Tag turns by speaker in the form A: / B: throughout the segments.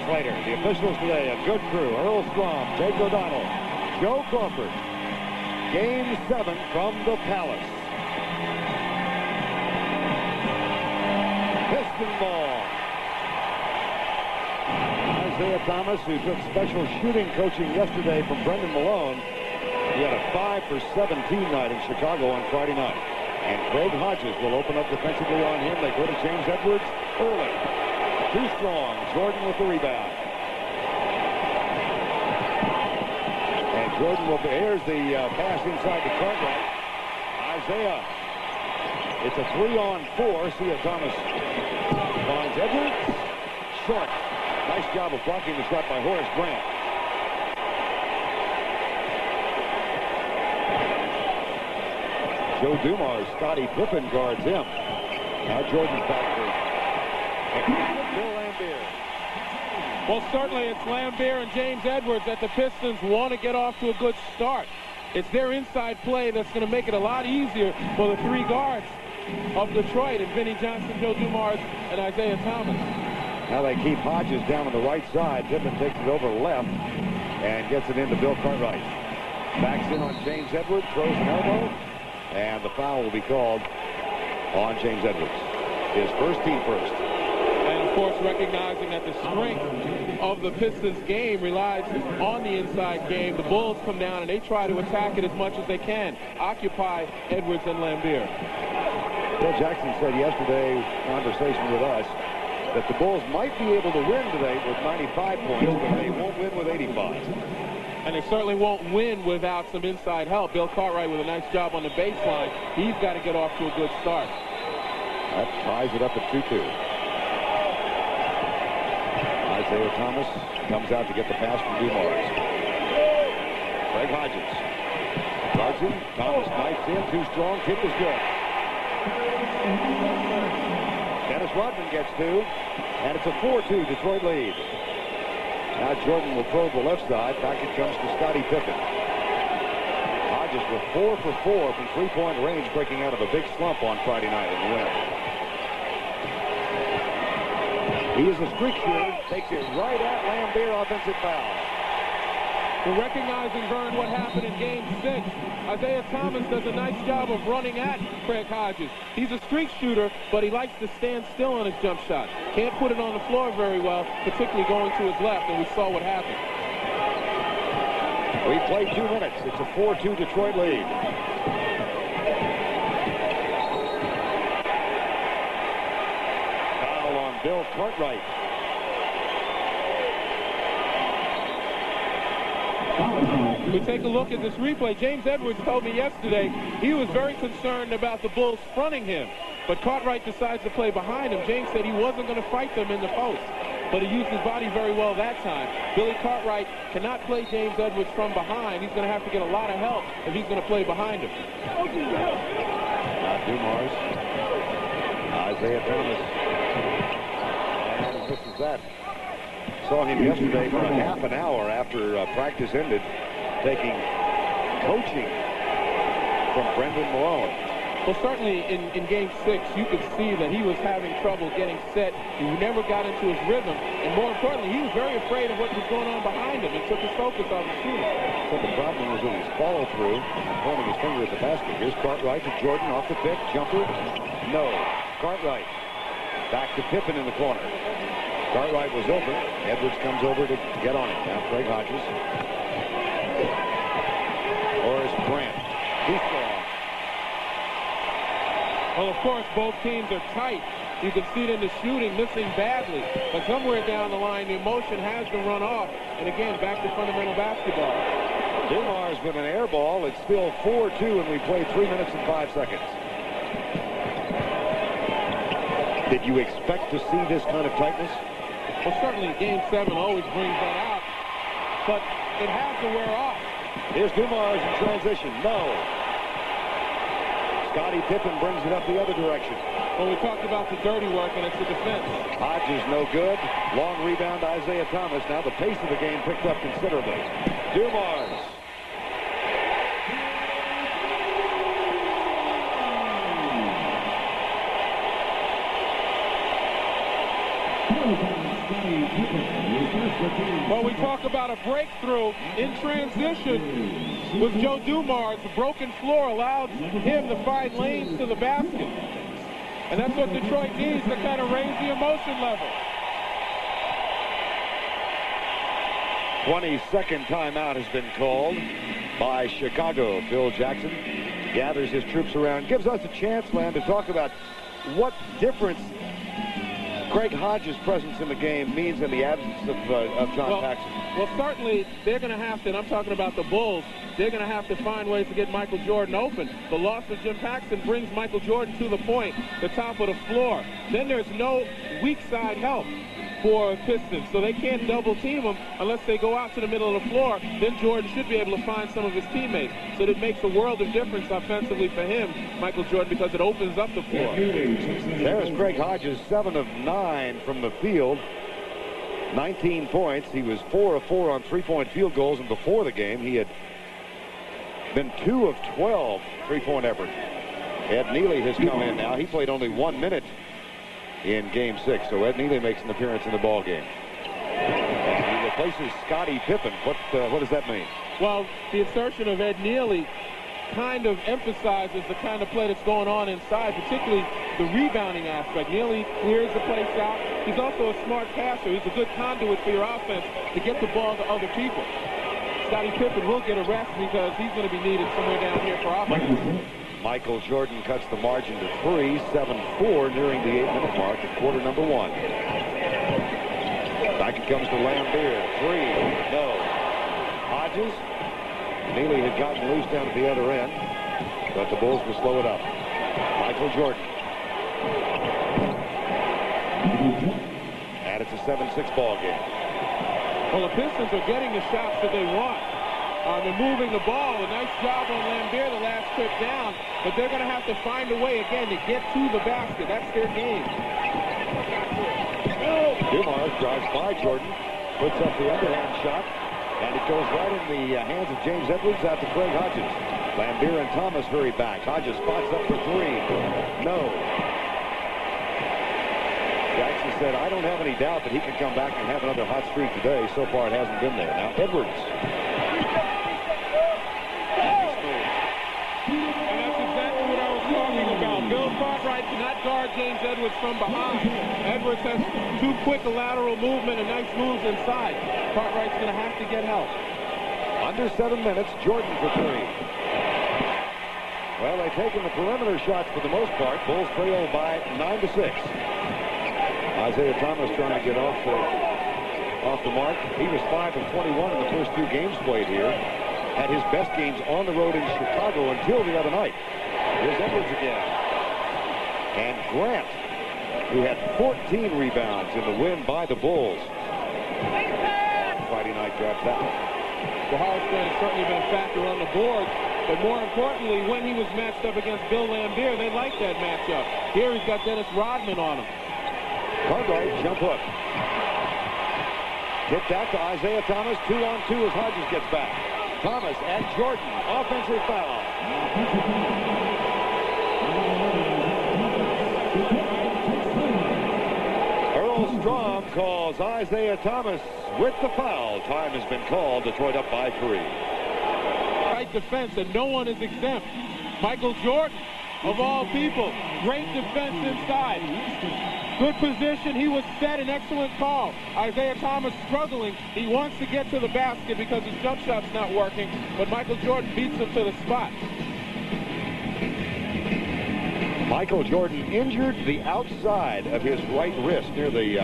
A: later. The officials today, a good crew. Earl Strom, Jake O'Donnell, Joe Crawford. Game 7 from the Palace. Piston ball. Isaiah Thomas, who took special shooting coaching yesterday from Brendan Malone. He had a 5 for 17 night in Chicago on Friday night. And Craig Hodges will open up defensively on him. They go to James Edwards early. Too strong. Jordan with the rebound. And Jordan will, here's the pass inside the Cartwright. Isaiah. It's a 3-on-4. Sia Thomas finds Edwards. Short. Nice job of blocking the shot by Horace Grant. Joe Dumars, Scottie Pippen guards him. Now Jordan's back for Bill Laimbeer.
B: Well, certainly it's Laimbeer and James Edwards that the Pistons want to get off to a good start. It's their inside play that's going to make it a lot easier for the three guards of Detroit, and Vinnie Johnson, Joe Dumars, and Isaiah Thomas.
A: Now they keep Hodges down on the right side. Pippen takes it over left and gets it into Bill Cartwright. Backs in on James Edwards, throws an elbow, and the foul will be called on James Edwards. His first, team first.
B: And, of course, recognizing that the strength of the Pistons game relies on the inside game. The Bulls come down and they try to attack it as much as they can, occupy Edwards and Laimbeer.
A: Bill Jackson said yesterday, conversation with us, that the Bulls might be able to win today with 95 points, but they won't win with 85.
B: And they certainly won't win without some inside help. Bill Cartwright with a nice job on the baseline. He's got to get off to a good start.
A: That ties it up at 2-2. Isaiah Thomas comes out to get the pass from Dumars. Craig Hodges guards him. Thomas knifes in, too strong. Kick is good. Dennis Rodman gets two, and it's a 4-2 Detroit lead. Now Jordan will probe the left side. Back it comes to Scottie Pippen. Hodges with 4 for 4 from three-point range, breaking out of a big slump on Friday night in the win. He is a streak shooter. Takes it right at Laimbeer. Offensive foul.
B: We're recognizing, Vern, what happened in Game 6. Isaiah Thomas does a nice job of running at Craig Hodges. He's a streak shooter, but he likes to stand still on his jump shot. Can't put it on the floor very well, particularly going to his left, and we saw what happened.
A: We played 2 minutes. It's a 4-2 Detroit lead. Foul on Bill Cartwright.
B: We take a look at this replay. James Edwards told me yesterday he was very concerned about the Bulls fronting him, but Cartwright decides to play behind him. James said he wasn't going to fight them in the post, but he used his body very well that time. Billy Cartwright cannot play James Edwards from behind. He's going to have to get a lot of help if he's going to play behind him.
A: Dumars. Isaiah Thomas. And this is that. Saw him yesterday for a half an hour after practice ended, taking coaching from Brendan Malone.
B: Well, certainly in Game 6, you could see that he was having trouble getting set. He never got into his rhythm. And more importantly, he was very afraid of what was going on behind him. It took his focus off the shooting.
A: So the problem was with his follow-through and pointing his finger at the basket. Here's Cartwright to Jordan off the pick. Jumper. No. Cartwright. Back to Pippen in the corner. Cartwright was open. Edwards comes over to get on it. Now Craig Hodges. Horace Grant. Too strong.
B: Well, of course, both teams are tight. You can see it in the shooting, missing badly. But somewhere down the line, the emotion has to run off. And again, back to fundamental basketball.
A: Dumars with an air ball. It's still 4-2, and we played 3 minutes and 5 seconds. Did you expect to see this kind of tightness?
B: Well, certainly Game 7 always brings that out, but it has to wear off.
A: Here's Dumars in transition. No. Scottie Pippen brings it up the other direction.
B: Well, we talked about the dirty work, and it's the defense.
A: Hodges no good. Long rebound, Isaiah Thomas. Now the pace of the game picked up considerably. Dumars.
B: Well, we talk about a breakthrough in transition with Joe Dumars. The broken floor allowed him to find lanes to the basket. And that's what Detroit needs to kind of raise the emotion level.
A: 22nd timeout has been called by Chicago. Phil Jackson gathers his troops around, gives us a chance, Len, to talk about what difference Craig Hodges' presence in the game means in the absence of John Paxson.
B: Well, certainly they're going to have to, and I'm talking about the Bulls, they're going to have to find ways to get Michael Jordan open. The loss of Jim Paxson brings Michael Jordan to the point, the top of the floor. Then there's no weak side help for Pistons, so they can't double team him unless they go out to the middle of the floor. Then Jordan should be able to find some of his teammates. So it makes a world of difference offensively for him, Michael Jordan, because it opens up the floor.
A: There's Craig Hodges, 7 of 9 from the field. 19 points. He was 4 of 4 on three-point field goals, and before the game he had been 2 of 12 three-point efforts. Ed Neely has come in now. He played only 1 minute in Game 6, so Ed Neely makes an appearance in the ball game. And he replaces Scottie Pippen. What does that mean?
B: Well, the insertion of Ed Neely kind of emphasizes the kind of play that's going on inside, particularly the rebounding aspect. Neely clears the place out. He's also a smart passer. He's a good conduit for your offense to get the ball to other people. Scottie Pippen will get a rest because he's going to be needed somewhere down here for offense.
A: Michael Jordan cuts the margin to 3, 7-4, nearing the 8-minute mark at quarter number 1. Back it comes to Lambeer. 3, no. Hodges. Neely had gotten loose down at the other end, but the Bulls will slow it up. Michael Jordan. And it's a 7-6 ball game.
B: Well, the Pistons are getting the shots that they want. They're moving the ball. A nice job on Lambeer the last trip down, but they're going to have to find a way again to get to the basket. That's their game.
A: Dumars drives by Jordan, puts up the underhand shot, and it goes right in the hands of James Edwards out to Craig Hodges. Lambeer and Thomas hurry back. Hodges spots up for 3. No. Jackson said, I don't have any doubt that he can come back and have another hot streak today. So far, it hasn't been there. Now, Edwards.
B: And that's exactly what I was talking about. Bill Cartwright cannot guard James Edwards from behind. Edwards has too quick a lateral movement and nice moves inside. Cartwright's going to have to get help.
A: Under 7 minutes, Jordan for 3. Well, they've taken the perimeter shots for the most part. Bulls trail by 9-6. Isaiah Thomas trying to get off the mark. He was 5 of 21 in the first 2 games played here. Had his best games on the road in Chicago until the other night. Here's Edwards again. And Grant, who had 14 rebounds in the win by the Bulls. Friday night got that one.
B: The Harrisburg has certainly been a factor on the board, but more importantly, when he was matched up against Bill Lambeer, they liked that matchup. Here he's got Dennis Rodman on him.
A: Cartwright, jump hook. Tipped out to Isaiah Thomas. 2-on-2 as Hodges gets back. Thomas and Jordan. Offensive foul. Earl Strom calls Isaiah Thomas with the foul. Time has been called. Detroit up by 3.
B: Right defense, and no one is exempt. Michael Jordan, of all people, great defense inside. Good position. He was set. An excellent call. Isaiah Thomas struggling. He wants to get to the basket because his jump shot's not working, but Michael Jordan beats him to the spot.
A: Michael Jordan injured the outside of his right wrist near the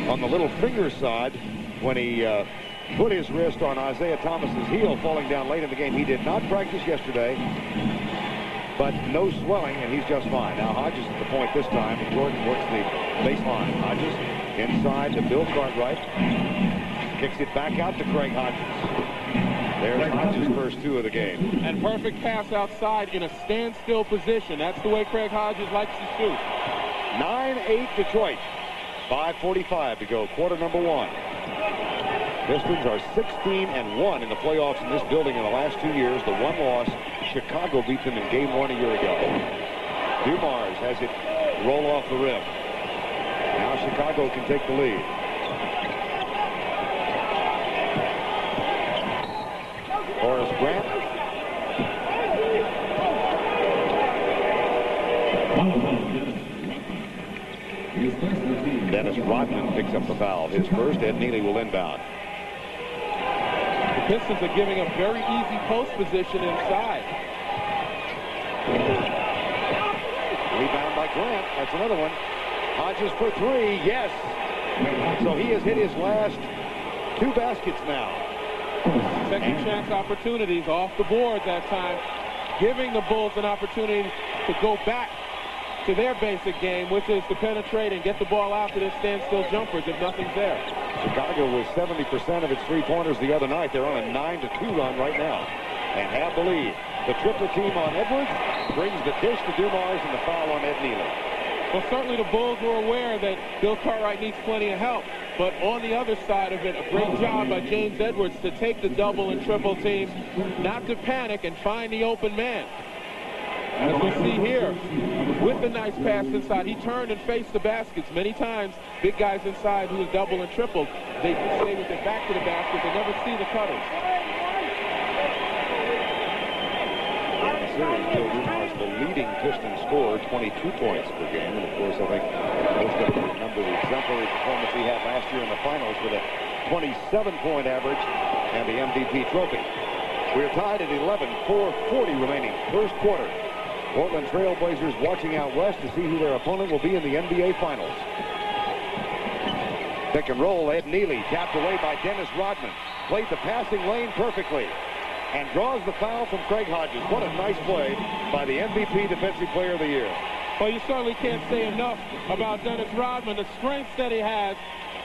A: on the little finger side when he put his wrist on Isaiah Thomas's heel, falling down late in the game. He did not practice yesterday, but no swelling, and he's just fine. Now Hodges at the point this time, and Jordan works the baseline. Hodges inside to Bill Cartwright. Kicks it back out to Craig Hodges. There's Hodges' first 2 of the game.
B: And perfect pass outside in a standstill position. That's the way Craig Hodges likes to shoot.
A: 9-8 Detroit. 5:45 to go, quarter number 1. Pistons are 16-1 in the playoffs in this building in the last 2 years. The one loss, Chicago beat them in game 1 a year ago. Dumars has it roll off the rim. Now Chicago can take the lead. Rodman picks up the foul. His first. Ed Neely will inbound.
B: The Pistons are giving a very easy post position inside.
A: Rebound by Grant. That's another one. Hodges for three. Yes. So he has hit his last 2 baskets now.
B: Second chance opportunities off the board that time, giving the Bulls an opportunity to go back to their basic game, which is to penetrate and get the ball out to their standstill jumpers if nothing's there.
A: Chicago was 70% of its three-pointers the other night. They're on a 9-2 run right now and have the lead. The triple team on Edwards brings the dish to Dumars and the foul on Ed Neely.
B: Well, certainly the Bulls were aware that Bill Cartwright needs plenty of help. But on the other side of it, a great job by James Edwards to take the double and triple teams, not to panic and find the open man. As we see here, with the nice pass inside, he turned and faced the baskets many times. Big guys inside who is double and triple, they stay with their back to the basket. They never see the cutters.
A: Bill Dumars, the leading Piston scorer, 22 points per game. And of course, I think most of them remember the exemplary performance he had last year in the finals with a 27-point average and the MVP trophy. We're tied at 11, 4:40 remaining, first quarter. Portland Trail Blazers watching out west to see who their opponent will be in the NBA Finals. Pick and roll, Ed Neely tapped away by Dennis Rodman. Played the passing lane perfectly and draws the foul from Craig Hodges. What a nice play by the MVP Defensive Player of the Year.
B: Well, you certainly can't say enough about Dennis Rodman. The strengths that he has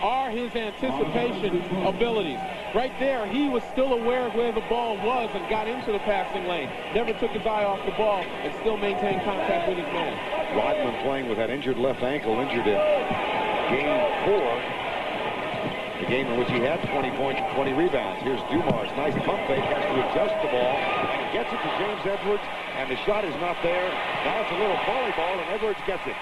B: are his anticipation abilities. Right there, he was still aware of where the ball was and got into the passing lane. Never took his eye off the ball and still maintained contact with his man.
A: Rodman playing with that injured left ankle, injured in Game 4. The game in which he had 20 points and 20 rebounds. Here's Dumars. Nice pump fake. Has to adjust the ball and gets it to James Edwards. And the shot is not there. Now it's a little volleyball, and Edwards gets it.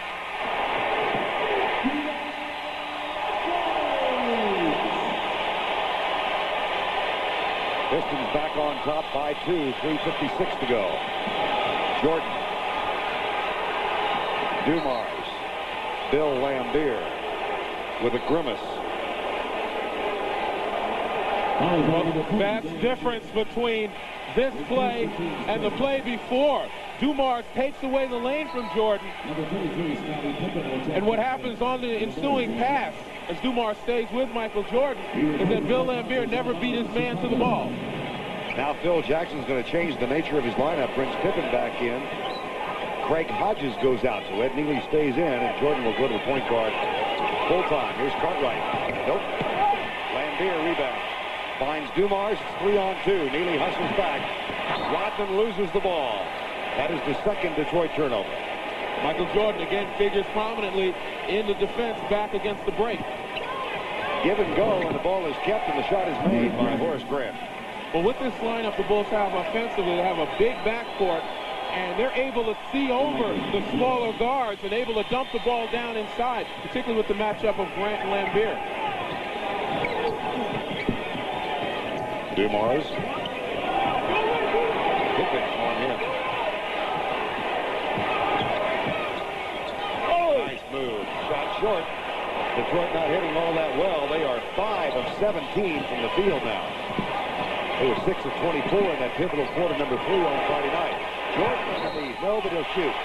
A: Pistons back on top by 2. 3:56 to go. Jordan. Dumars. Bill Laimbeer with a grimace.
B: Well, the vast difference between this play and the play before. Dumars takes away the lane from Jordan. And what happens on the ensuing pass, as Dumars stays with Michael Jordan, is that Bill Laimbeer never beat his man to the ball.
A: Now Phil Jackson's going to change the nature of his lineup. Brings Pippen back in. Craig Hodges goes out, so Ed Neely stays in, and Jordan will go to the point guard full time. Here's Cartwright. Nope. Laimbeer rebound. Finds Dumars. It's 3-on-2. Neely hustles back. Rodman loses the ball. That is the second Detroit turnover.
B: Michael Jordan again figures prominently in the defense back against the break.
A: Give and go, and the ball is kept, and the shot is made by Horace Grant.
B: Well, with this lineup the Bulls have offensively, they have a big backcourt, and they're able to see over the smaller guards and able to dump the ball down inside, particularly with the matchup of Grant and Laimbeer.
A: Dumars. Pippen on him. Nice move. Shot short. Detroit not hitting all that well. They are 5 of 17 from the field now. They were 6 of 24 in that pivotal quarter number 3 on Friday night. Jordan underneath. No, but he'll shoot.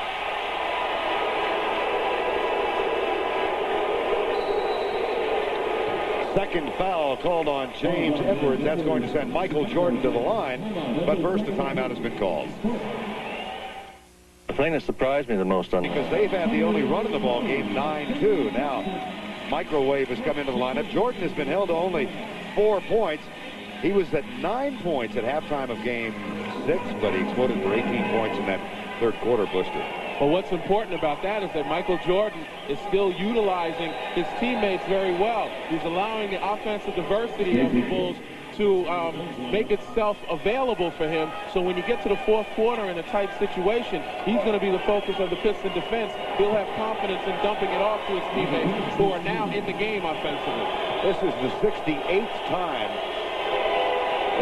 A: Second foul called on James Edwards. That's going to send Michael Jordan to the line. But first, a timeout has been called.
C: The thing that surprised me the most on
A: because they've had the only run in the ball game, 9-2. Now, Microwave has come into the lineup. Jordan has been held to only 4 points. He was at 9 points at halftime of game 6, but he exploded for 18 points in that third quarter booster.
B: Well, what's important about that is that Michael Jordan is still utilizing his teammates very well. He's allowing the offensive diversity of the Bulls to make itself available for him. So when you get to the fourth quarter in a tight situation, he's going to be the focus of the Piston defense. He'll have confidence in dumping it off to his teammates who are now in the game offensively.
A: This is the 68th time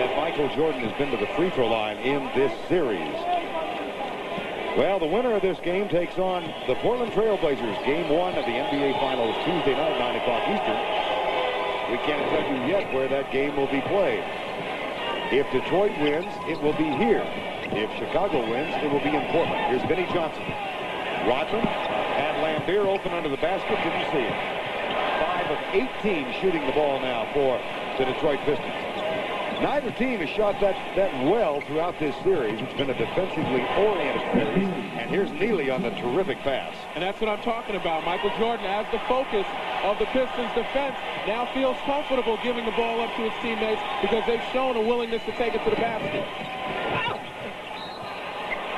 A: that Michael Jordan has been to the free throw line in this series. Well, the winner of this game takes on the Portland Trailblazers. Game 1 of the NBA Finals Tuesday night, 9 o'clock Eastern. We can't tell you yet where that game will be played. If Detroit wins, it will be here. If Chicago wins, it will be in Portland. Here's Vinnie Johnson. Rodman had Lambeer open under the basket. Didn't see it. 5 of 18 shooting the ball now for the Detroit Pistons. Neither team has shot that well throughout this series. It's been a defensively oriented series. And here's Neely on the terrific pass.
B: And that's what I'm talking about. Michael Jordan, as the focus of the Pistons defense, now feels comfortable giving the ball up to his teammates because they've shown a willingness to take it to the basket.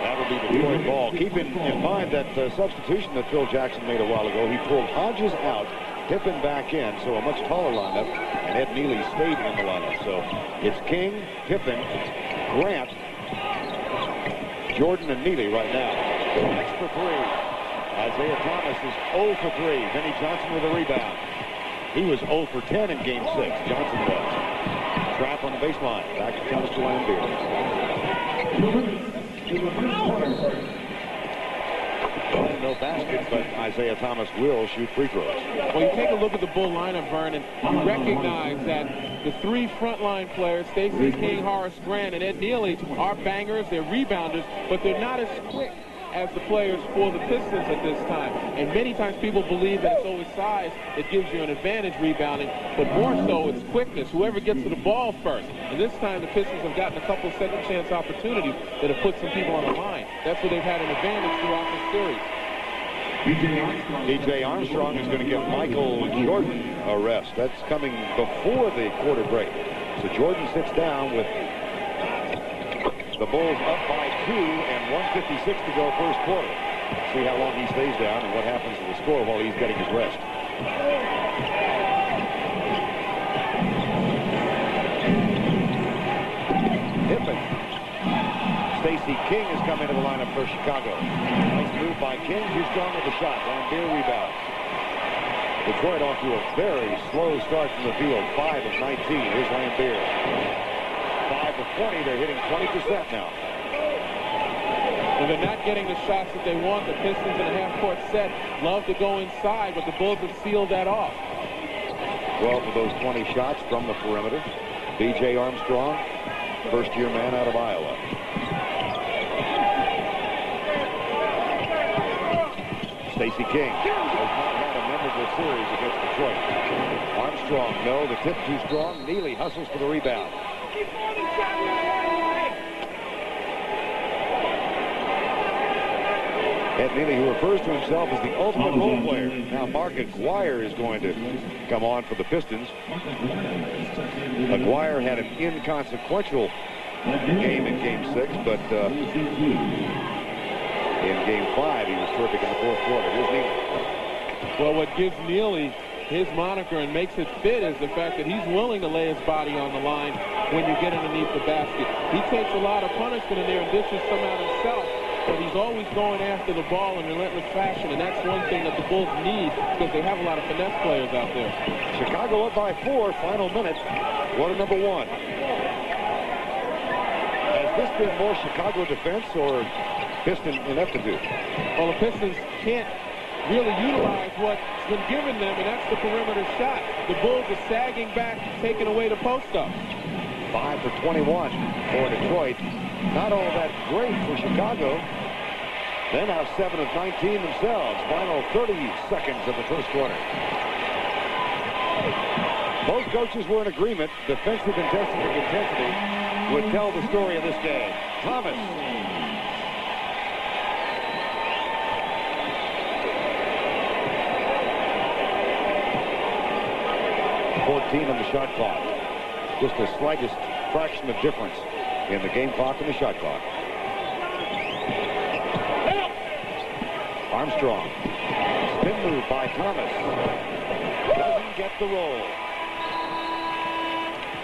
A: That'll be the Detroit ball. Keep in mind that substitution that Phil Jackson made a while ago. He pulled Hodges out, Pippen back in, so a much taller lineup, and Ed Neely stayed in the lineup. So it's King, Pippen, Grant, Jordan, and Neely right now. Next for 3. Isaiah Thomas is 0 for 3. Vinnie Johnson with a rebound. He was 0 for 10 in Game 6. Johnson was. Trap on the baseline. Back to Thomas to Lambeer. No baskets, but Isaiah Thomas will shoot free throws.
B: Well, you take a look at the Bull lineup, Vernon, you recognize that the 3 frontline players, Stacey King, Horace Grant, and Ed Neely, are bangers, they're rebounders, but they're not as quick as the players for the Pistons at this time. And many times people believe that it's always size that gives you an advantage rebounding, but more so it's quickness, whoever gets to the ball first. And this time the Pistons have gotten a couple second chance opportunities that have put some people on the line. That's where they've had an advantage throughout the series.
A: DJ Armstrong is going to give Michael Jordan a rest. That's coming before the quarter break. So Jordan sits down with the Bulls up by 2 and 1:56 to go first quarter. See how long he stays down and what happens to the score while he's getting his rest. Pippen. Stacey King has come into the lineup for Chicago. Nice move by King. Too strong with the shot. Lambeer rebound. Detroit off to a very slow start from the field. 5 of 19. Here's Lambeer. 5 of 20. They're hitting 20% now.
B: Well, they're not getting the shots that they want. The Pistons in a half-court set love to go inside, but the Bulls have sealed that off.
A: 12 of those 20 shots from the perimeter. B.J. Armstrong, first-year man out of Iowa. Stacey King has not had a memorable series against Detroit. Armstrong, no, the tip too strong. Neely hustles for the rebound. Ed Neely, who refers to himself as the ultimate role player. Now Mark Aguirre is going to come on for the Pistons. Aguirre had an inconsequential game in Game 6, but in Game 5 he was terrific in the fourth quarter. Here's Neely.
B: Well, what gives Neely his moniker and makes it fit is the fact that he's willing to lay his body on the line when you get underneath the basket. He takes a lot of punishment in there and dishes some out himself, but he's always going after the ball in relentless fashion, and that's one thing that the Bulls need because they have a lot of finesse players out there.
A: Chicago up by 4, final minute, quarter number 1. Has this been more Chicago defense or Piston ineptitude?
B: Well, the Pistons can't really utilize what's been given them, and that's the perimeter shot. The Bulls are sagging back, taking away the post-up.
A: 5 for 21 for Detroit. Not all that great for Chicago. They're now 7 of 19 themselves. Final 30 seconds of the first quarter. Both coaches were in agreement. Defensive intensity would tell the story of this game. Thomas. 14 on the shot clock. Just the slightest fraction of difference in the game clock and the shot clock. Armstrong. Spin move by Thomas. Doesn't get the roll.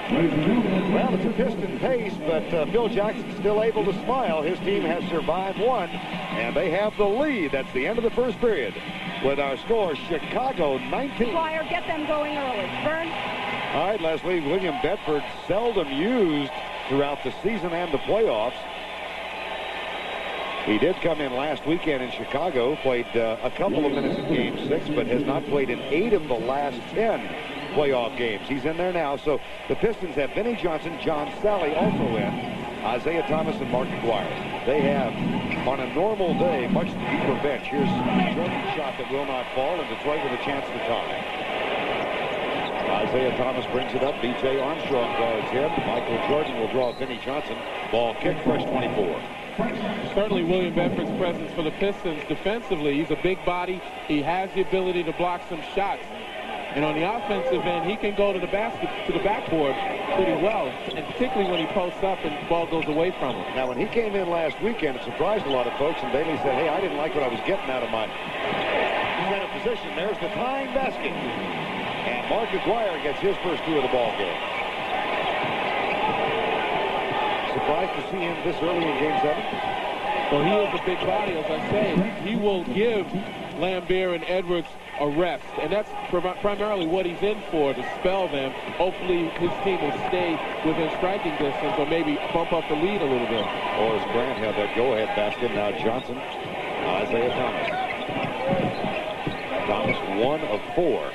A: Well, it's a Piston pace, but Phil Jackson's still able to smile. His team has survived one, and they have the lead. That's the end of the first period. With our score, Chicago 19.
D: Dwyer, get them going early. Vern?
A: All right, Leslie. William Bedford, seldom used throughout the season and the playoffs. He did come in last weekend in Chicago, played a couple of minutes in Game 6, but has not played in 8 of the last 10 playoff games. He's in there now. So the Pistons have Vinnie Johnson, John Sally also in, Isaiah Thomas, and Mark McGuire. They have, on a normal day, much deeper bench. Here's Jordan's shot that will not fall, and Detroit with a chance to tie. Isaiah Thomas brings it up. B.J. Armstrong guards him. Michael Jordan will draw Vinnie Johnson. Ball kick, fresh 24.
B: Certainly William Bedford's presence for the Pistons defensively. He's a big body. He has the ability to block some shots. And on the offensive end, he can go to the basket, to the backboard pretty well, and particularly when he posts up and the ball goes away from him.
A: Now, when he came in last weekend, it surprised a lot of folks, and Bailey said, hey, I didn't like what I was getting out of my center position. There's the tying basket. And Mark McGuire gets his first 2 of the ball game. Surprised to see him this early in Game 7?
B: Well, he is a big body, as I say. He will give Lambert and Edwards a rest, and that's primarily what he's in for, to spell them. Hopefully his team will stay within striking distance, or maybe bump up the lead a little bit.
A: Horace Grant had that go-ahead basket. Now Johnson, Isaiah Thomas. Thomas 1 of 4.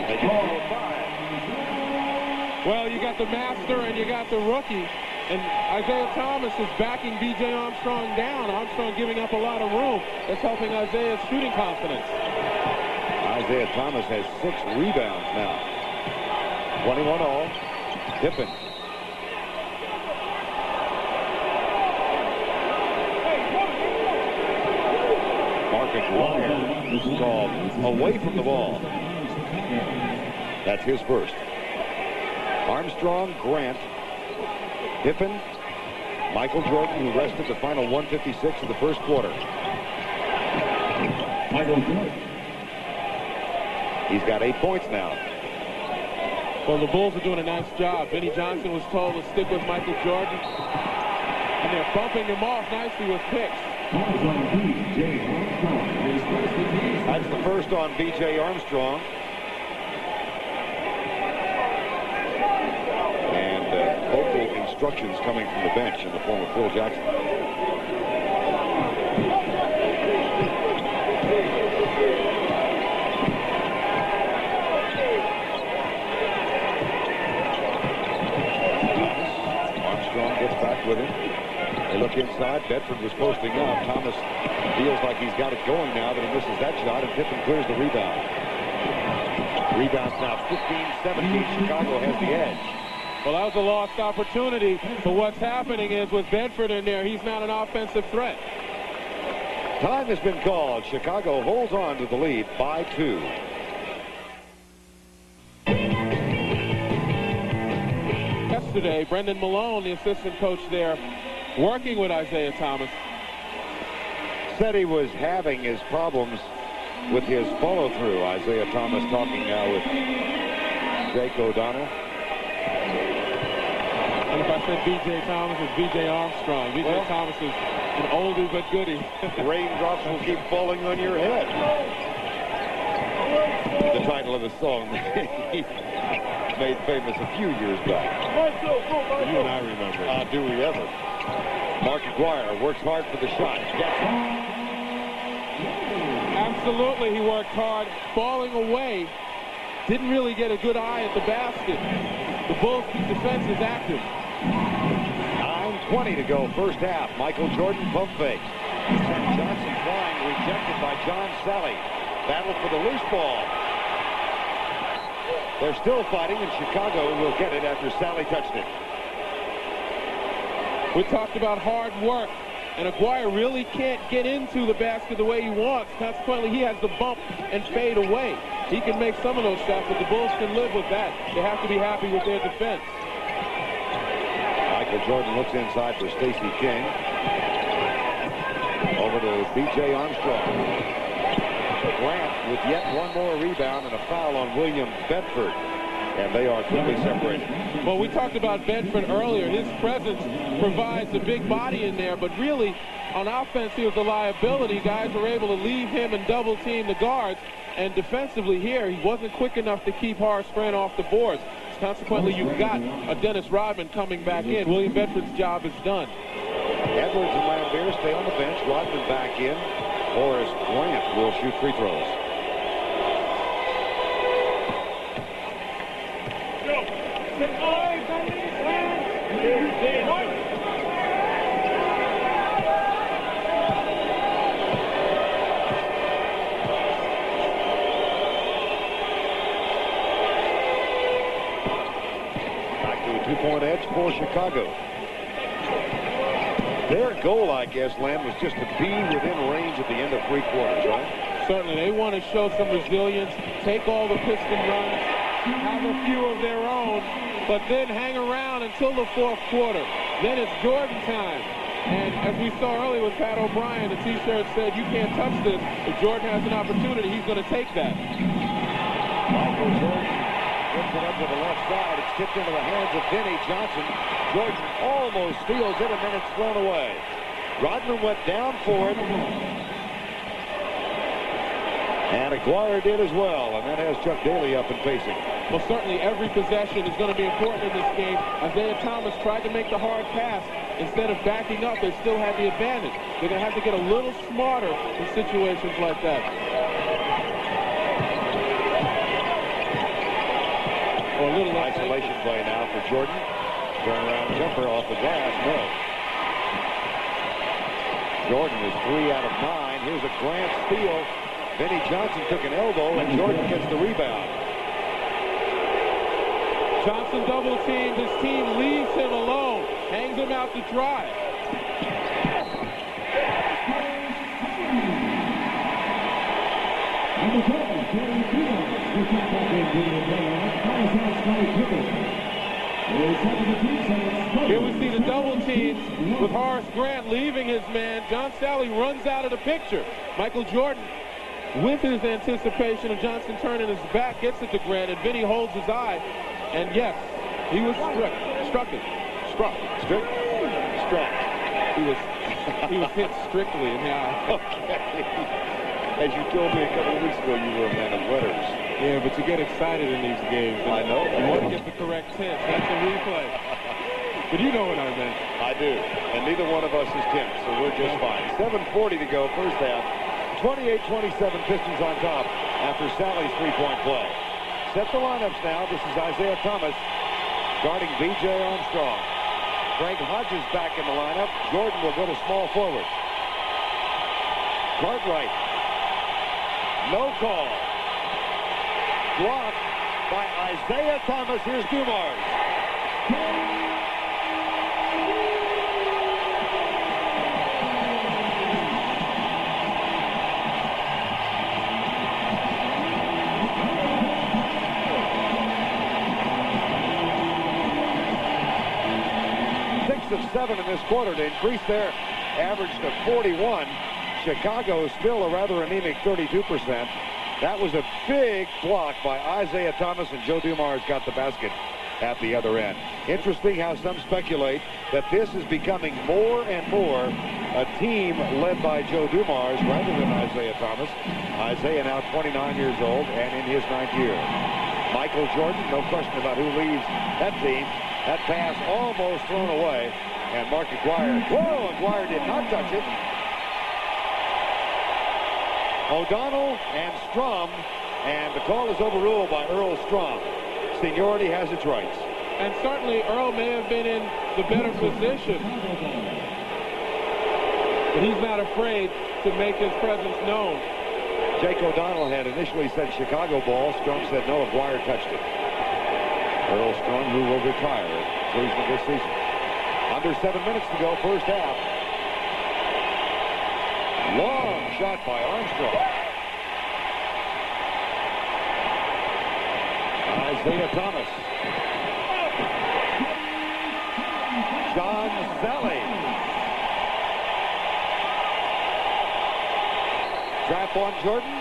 A: They get 4 of 5.
B: Well, you got the master and you got the rookie. And Isaiah Thomas is backing B.J. Armstrong down. Armstrong giving up a lot of room. That's helping Isaiah's shooting confidence.
A: Isaiah Thomas has 6 rebounds now. 21 all. Pippen. Mark McGuire is called away from the ball. That's his first. Armstrong, Grant, Pippen, Michael Jordan, who rested the final 156 of the first quarter. He's got 8 points now.
B: Well, the Bulls are doing a nice job. Vinnie Johnson was told to stick with Michael Jordan, and they're bumping him off nicely with picks.
A: That's the first on B.J. Armstrong. Vocal instructions coming from the bench in the form of Phil Jackson. Armstrong gets back with him. They look inside. Bedford was posting up. Thomas feels like he's got it going now, but he misses that shot, and Pippen clears the rebound. Rebounds now 15-17. Chicago has the edge.
B: Well, that was a lost opportunity, but what's happening is with Bedford in there, he's not an offensive threat.
A: Time has been called. Chicago holds on to the lead by 2.
B: Yesterday, Brendan Malone, the assistant coach there, working with Isaiah Thomas,
A: said he was having his problems with his follow-through. Isaiah Thomas talking now with Jake O'Donnell.
B: And if I said B.J. Thomas, it's B.J. Armstrong. B.J. Thomas is an oldie but goodie.
A: Raindrops will keep falling on your head. The title of the song he made famous a few years back.
B: You and I remember.
A: Do we ever? Mark McGuire works hard for the shot. Gets it.
B: Absolutely, he worked hard. Falling away. Didn't really get a good eye at the basket. The Bulls' defense is active.
A: 9:20 to go, first half. Michael Jordan pump fakes. Johnson flying, rejected by John Sally. Battle for the loose ball. They're still fighting, and Chicago will get it after Sally touched it.
B: We talked about hard work, and Aguirre really can't get into the basket the way he wants. Consequently, he has to bump and fade away. He can make some of those shots, but the Bulls can live with that. They have to be happy with their defense.
A: Michael Jordan looks inside for Stacey King. Over to B.J. Armstrong. Grant with yet one more rebound and a foul on William Bedford. And they are quickly separated.
B: Well, we talked about Bedford earlier. His presence provides a big body in there, but really, on offense, he was a liability. Guys were able to leave him and double-team the guards. And defensively here, he wasn't quick enough to keep Horace Grant off the boards. Consequently, you've got a Dennis Rodman coming back in. William Bedford's job is done.
A: Edwards and Lambier stay on the bench. Rodman back in. Horace Grant will shoot free throws. Back to a two-point edge for Chicago. Their goal, I guess, Lamb, was just to be within range at the end of three quarters, right?
B: Certainly. They want to show some resilience, take all the Piston runs, have a few of their own, but then hang around until the fourth quarter. Then it's Jordan time. And as we saw earlier with Pat O'Brien, the T-shirt said, you can't touch this. If Jordan has an opportunity, he's going to take that.
A: Michael Jordan gets it up to the left side. It's tipped into the hands of Vinnie Johnson. Jordan almost steals it, and then it's thrown away. Rodman went down for it. And Aguirre did as well, and that has Chuck Daly up and facing.
B: Well, certainly every possession is going to be important in this game. Isaiah Thomas tried to make the hard pass. Instead of backing up, they still had the advantage. They're going to have to get a little smarter in situations like that. Or a little
A: isolation play now for Jordan. Turnaround jumper off the glass. No. Jordan is 3 out of 9. Here's a Grant steal. Vinnie Johnson took an elbow, and Jordan gets the rebound.
B: Johnson double teamed. His team leaves him alone. Hangs him out to dry. Here we see the double teams with Horace Grant leaving his man. John Sally runs out of the picture. Michael Jordan, with his anticipation of Johnson turning his back, gets it to Grant, and Vinny holds his eye. And yes, he was struck. He was hit strictly in the eye.
A: Okay. As you told me a couple of weeks ago, you were a man of letters.
B: Yeah, but you get excited in these games.
A: I know.
B: You want to get the correct tense. That's a replay. But you know what I meant.
A: I do. And neither one of us is tense, so we're just fine. 7:40 to go, first half. 28-27 Pistons on top after Sally's three-point play. Set the lineups now. This is Isaiah Thomas guarding B.J. Armstrong. Greg Hodges back in the lineup. Jordan will go to small forward. Cartwright. No call. Blocked by Isaiah Thomas. Here's Dumars. Of 7 in this quarter to increase their average to 41. Chicago still a rather anemic 32%. That was a big block by Isaiah Thomas, and Joe Dumars got the basket at the other end. Interesting how some speculate that this is becoming more and more a team led by Joe Dumars rather than Isaiah Thomas. Isaiah now 29 years old and in his 9th year. Michael Jordan, no question about who leads that team. That pass almost thrown away. And Mark Aguirre. Whoa, Aguirre did not touch it. O'Donnell and Strum. And the call is overruled by Earl Strum. Seniority has its rights.
B: And certainly Earl may have been in the better position. But he's not afraid to make his presence known.
A: Jake O'Donnell had initially said Chicago ball. Strum said no, Aguirre touched it. Earl Strum, who will retire at the conclusion of this season. Under 7 minutes to go, first half. Long shot by Armstrong. Isaiah Thomas. John Sally. Trap on Jordan.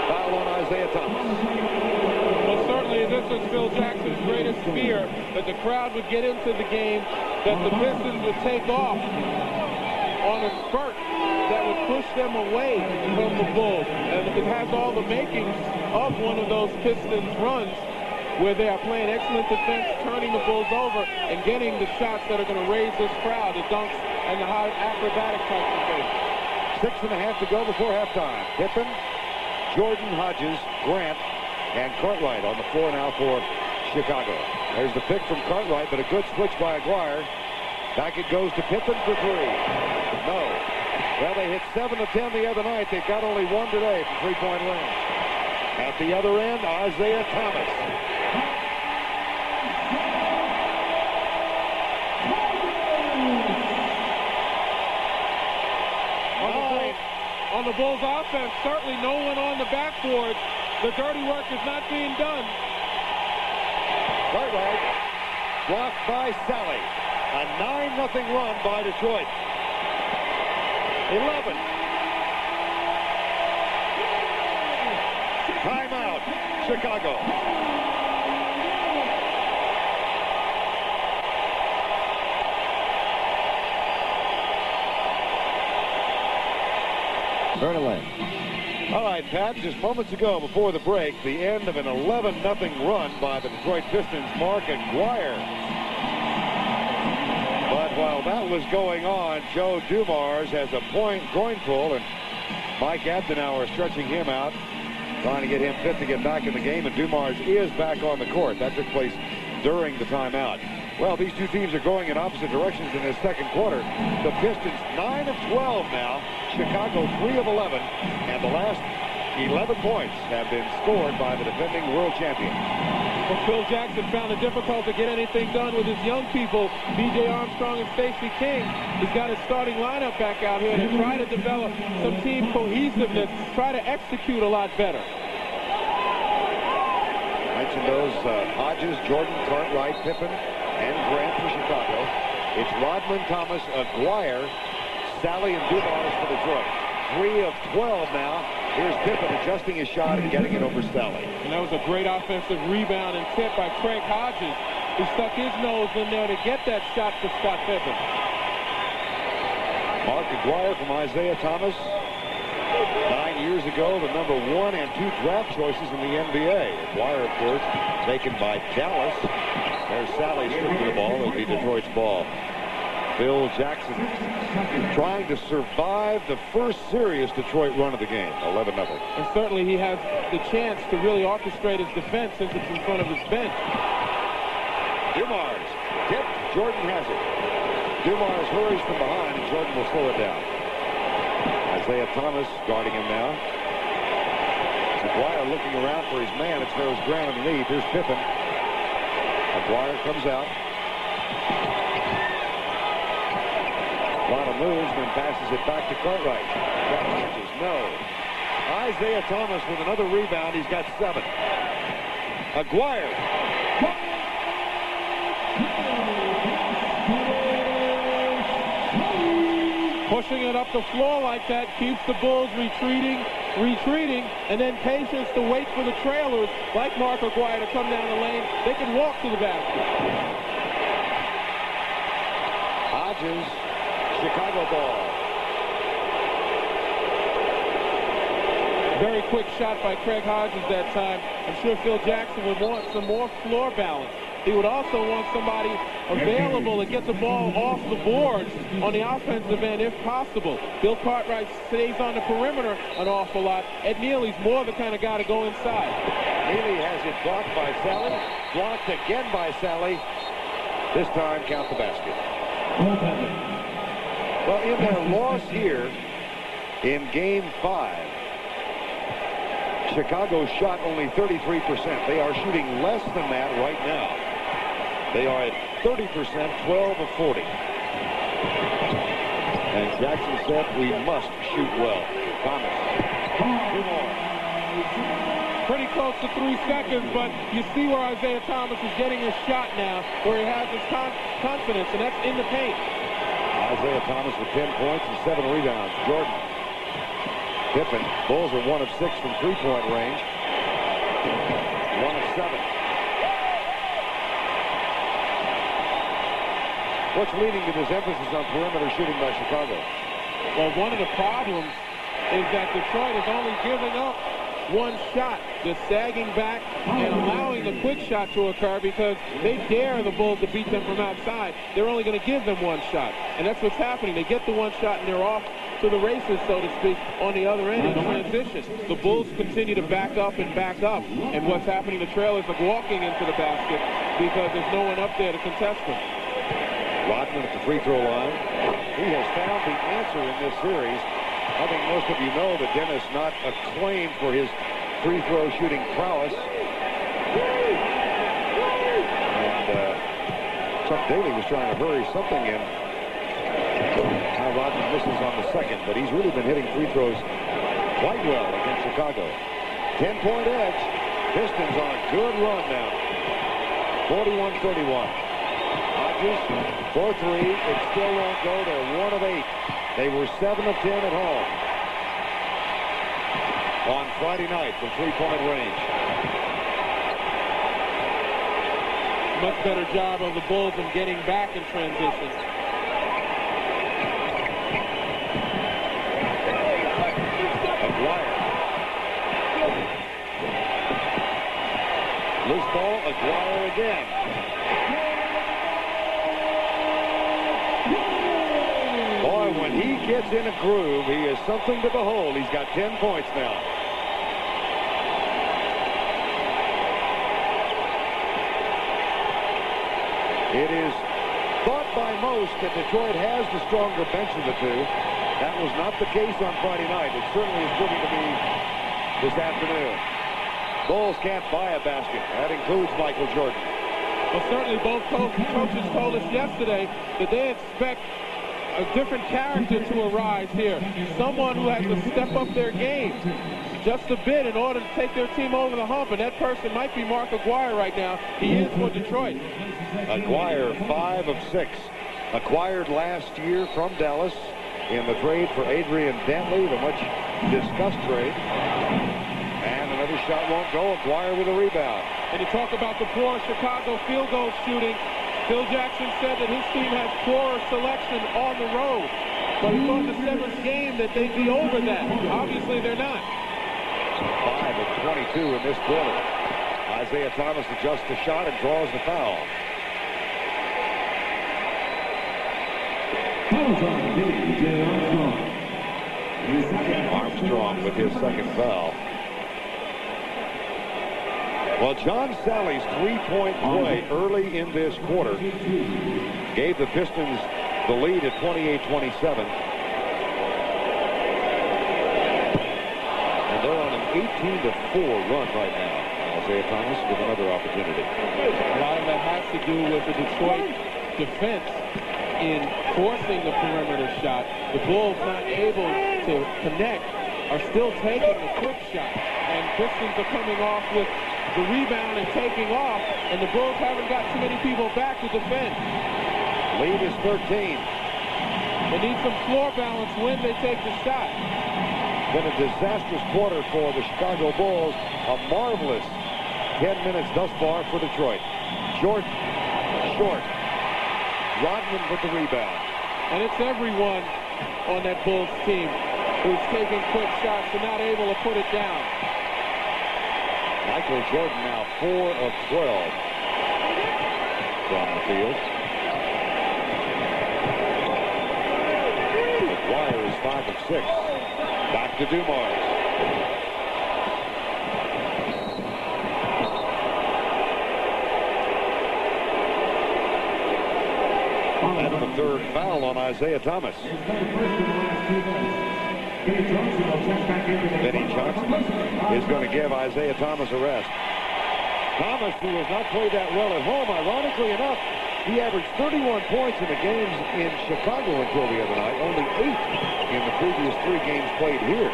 A: Foul on Isaiah Thomas.
B: Well, certainly this was Phil Jackson's greatest fear, that the crowd would get into the game, that the Pistons would take off on a spurt that would push them away from the Bulls. And it has all the makings of one of those Pistons runs. where they are playing excellent defense, turning the Bulls over, and getting the shots that are going to raise this crowd, the dunks and the high acrobatic types of things.
A: 6.5 to go before halftime. Pippen, Jordan, Hodges, Grant, and Cartwright on the floor now for Chicago. There's the pick from Cartwright, but a good switch by Aguirre. Back it goes to Pippen for 3. No. Well, they hit 7 of 10 the other night. They've got only 1 today from three-point range. At the other end, Isaiah Thomas.
B: On the Bulls offense, certainly no one on the backboard. The dirty work is not being done.
A: Cartwright blocked by Sally. A 9-0 run by Detroit. 11. Timeout, Chicago. Vernon. All right, Pat, just moments ago before the break, the end of an 11-0 run by the Detroit Pistons, Mark Aguirre. But while that was going on, Joe Dumars has a groin pull, and Mike Abdenauer stretching him out, trying to get him fit to get back in the game, and Dumars is back on the court. That took place during the timeout. Well, these two teams are going in opposite directions in this second quarter. The Pistons 9 of 12 now. Chicago 3 of 11. And the last 11 points have been scored by the defending world champion.
B: Well, Phil Jackson found it difficult to get anything done with his young people, B.J. Armstrong and Stacey King. He's got his starting lineup back out here to try to develop some team cohesiveness, try to execute a lot better.
A: Mentioned those Hodges, Jordan, Cartwright, Pippen, and Grant for Chicago. It's Rodman, Thomas, Aguirre, Sally, and Dumars for Detroit. 3 of 12 now. Here's Pippen adjusting his shot and getting it over Sally.
B: And that was a great offensive rebound and tip by Craig Hodges, who stuck his nose in there to get that shot for Scott Pippen.
A: Mark Aguirre from Isaiah Thomas. 9 years ago, the number 1 and 2 draft choices in the NBA. Aguirre, of course, taken by Dallas. There's Sally stripping the ball. It'll be Detroit's ball. Phil Jackson trying to survive the first serious Detroit run of the game. 11-0.
B: And certainly he has the chance to really orchestrate his defense since it's in front of his bench.
A: Dumars tipped. Jordan has it. Dumars hurries from behind, and Jordan will slow it down. Isaiah Thomas guarding him now. Aguirre looking around for his man. It's Ferris Grant underneath. Here's Pippen. Aguirre comes out. A lot of moves, then passes it back to Cartwright. No. Isaiah Thomas with another rebound. He's got 7. Aguirre.
B: Pushing it up the floor like that keeps the Bulls retreating, and then patience to wait for the trailers like Mark Aguirre to come down the lane. They can walk to the basket.
A: Hodges, Chicago ball.
B: Very quick shot by Craig Hodges that time. I'm sure Phil Jackson would want some more floor balance. He would also want somebody available to get the ball off the boards on the offensive end if possible. Bill Cartwright stays on the perimeter an awful lot. Ed Neely's more the kind of guy to go inside.
A: Neely has it blocked by Sally. Blocked again by Sally. This time count the basket. Well, in their loss here in Game 5, Chicago shot only 33%. They are shooting less than that right now. They are at 30%, 12 of 40. And Jackson said, we must shoot well. Thomas. 2 more.
B: Pretty close to 3 seconds, but you see where Isaiah Thomas is getting his shot now, where he has his confidence, and that's in the paint.
A: Isaiah Thomas with 10 points and 7 rebounds. Jordan. Pippen. Bulls are 1 of 6 from three-point range. 1 of 7. What's leading to this emphasis on perimeter shooting by Chicago?
B: Well, one of the problems is that Detroit is only giving up one shot, just sagging back and allowing the quick shot to occur because they dare the Bulls to beat them from outside. They're only going to give them one shot, and that's what's happening. They get the one shot and they're off to the races, so to speak, on the other end in transition. The Bulls continue to back up, and what's happening, the trailers are walking into the basket because there's no one up there to contest them.
A: Rodman at the free throw line. He has found the answer in this series. I think most of you know that Dennis not acclaimed for his free throw shooting prowess. And Chuck Daly was trying to hurry something in. Now Rodman misses on the second, but he's really been hitting free throws quite well against Chicago. 10-point edge. Pistons on a good run now. 41-31. Hodges for three. It still won't go. They're 1 of 8. They were 7 of 10 at home on Friday night from three-point range.
B: Much better job of the Bulls in getting back in transition.
A: Loose ball, Aguirre again. Boy, when he gets in a groove, he is something to behold. He's got 10 points now. It is thought by most that Detroit has the stronger bench of the two. That was not the case on Friday night. It certainly is proving to be this afternoon. Bulls can't buy a basket. That includes Michael Jordan.
B: Well, certainly both coaches told us yesterday that they expect a different character to arise here. Someone who has to step up their game just a bit in order to take their team over the hump, and that person might be Mark Aguirre right now. He is for Detroit.
A: Aguirre, 5 of 6. Acquired last year from Dallas in the trade for Adrian Dantley, the much discussed trade. And another shot won't go. Aguirre with a rebound.
B: And you talk about the poor Chicago field goal shooting. Phil Jackson said that his team has poorer selection on the road. But he thought the 7th game that they'd be over that. Obviously, they're not.
A: 5 of 22 in this quarter. Isaiah Thomas adjusts the shot and draws the foul. Armstrong with his second foul. Well, John Sally's three-point play early in this quarter gave the Pistons the lead at 28-27. And they're on an 18-4 run right now. Isaiah Thomas with another opportunity.
B: A lot of that has to do with the Detroit defense in forcing the perimeter shot. The Bulls not able to connect are still taking the quick shot. And Pistons are coming off with the rebound and taking off, and the Bulls haven't got too many people back to defend.
A: Lead is 13.
B: They need some floor balance when they take the shot.
A: Been a disastrous quarter for the Chicago Bulls. A marvelous 10 minutes thus far for Detroit. Jordan, short. Rodman with the rebound.
B: And it's everyone on that Bulls team who's taking quick shots and not able to put it down.
A: Michael Jordan now 4 of 12 from the field. McGuire is 5 of 6. Back to Dumars. That's the third foul on Isaiah Thomas. Vinnie Johnson is going to give Isaiah Thomas a rest. Thomas, who has not played that well at home, ironically enough, he averaged 31 points in the games in Chicago until the other night, only 8 in the previous 3 games played here.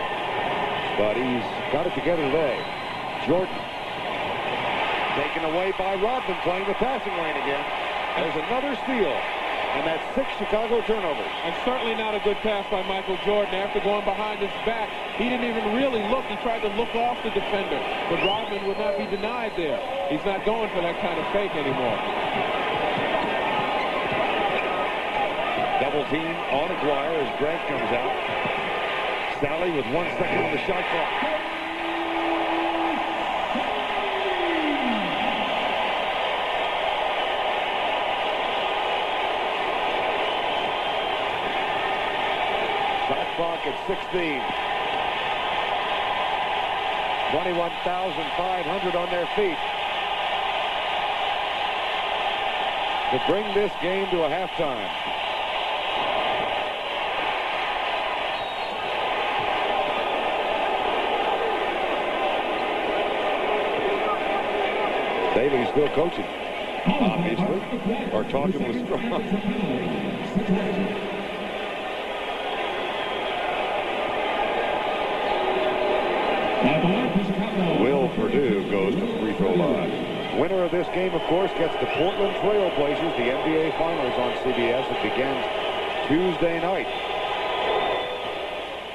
A: But he's got it together today. Jordan taken away by Rodman, playing the passing lane again. There's another steal. And that's 6 Chicago turnovers.
B: And certainly not a good pass by Michael Jordan. After going behind his back, he didn't even really look. He tried to look off the defender. But Rodman would not be denied there. He's not going for that kind of fake anymore.
A: Double team on Aguirre as Grant comes out. Sally with 1 second on the shot clock. at 16. 21,500 on their feet to bring this game to a halftime. Daly's still coaching, obviously, or talking with Strong. Will Purdue goes to the free throw line. Winner of this game, of course, gets the Portland Trail Blazers, the NBA Finals on CBS. It begins Tuesday night.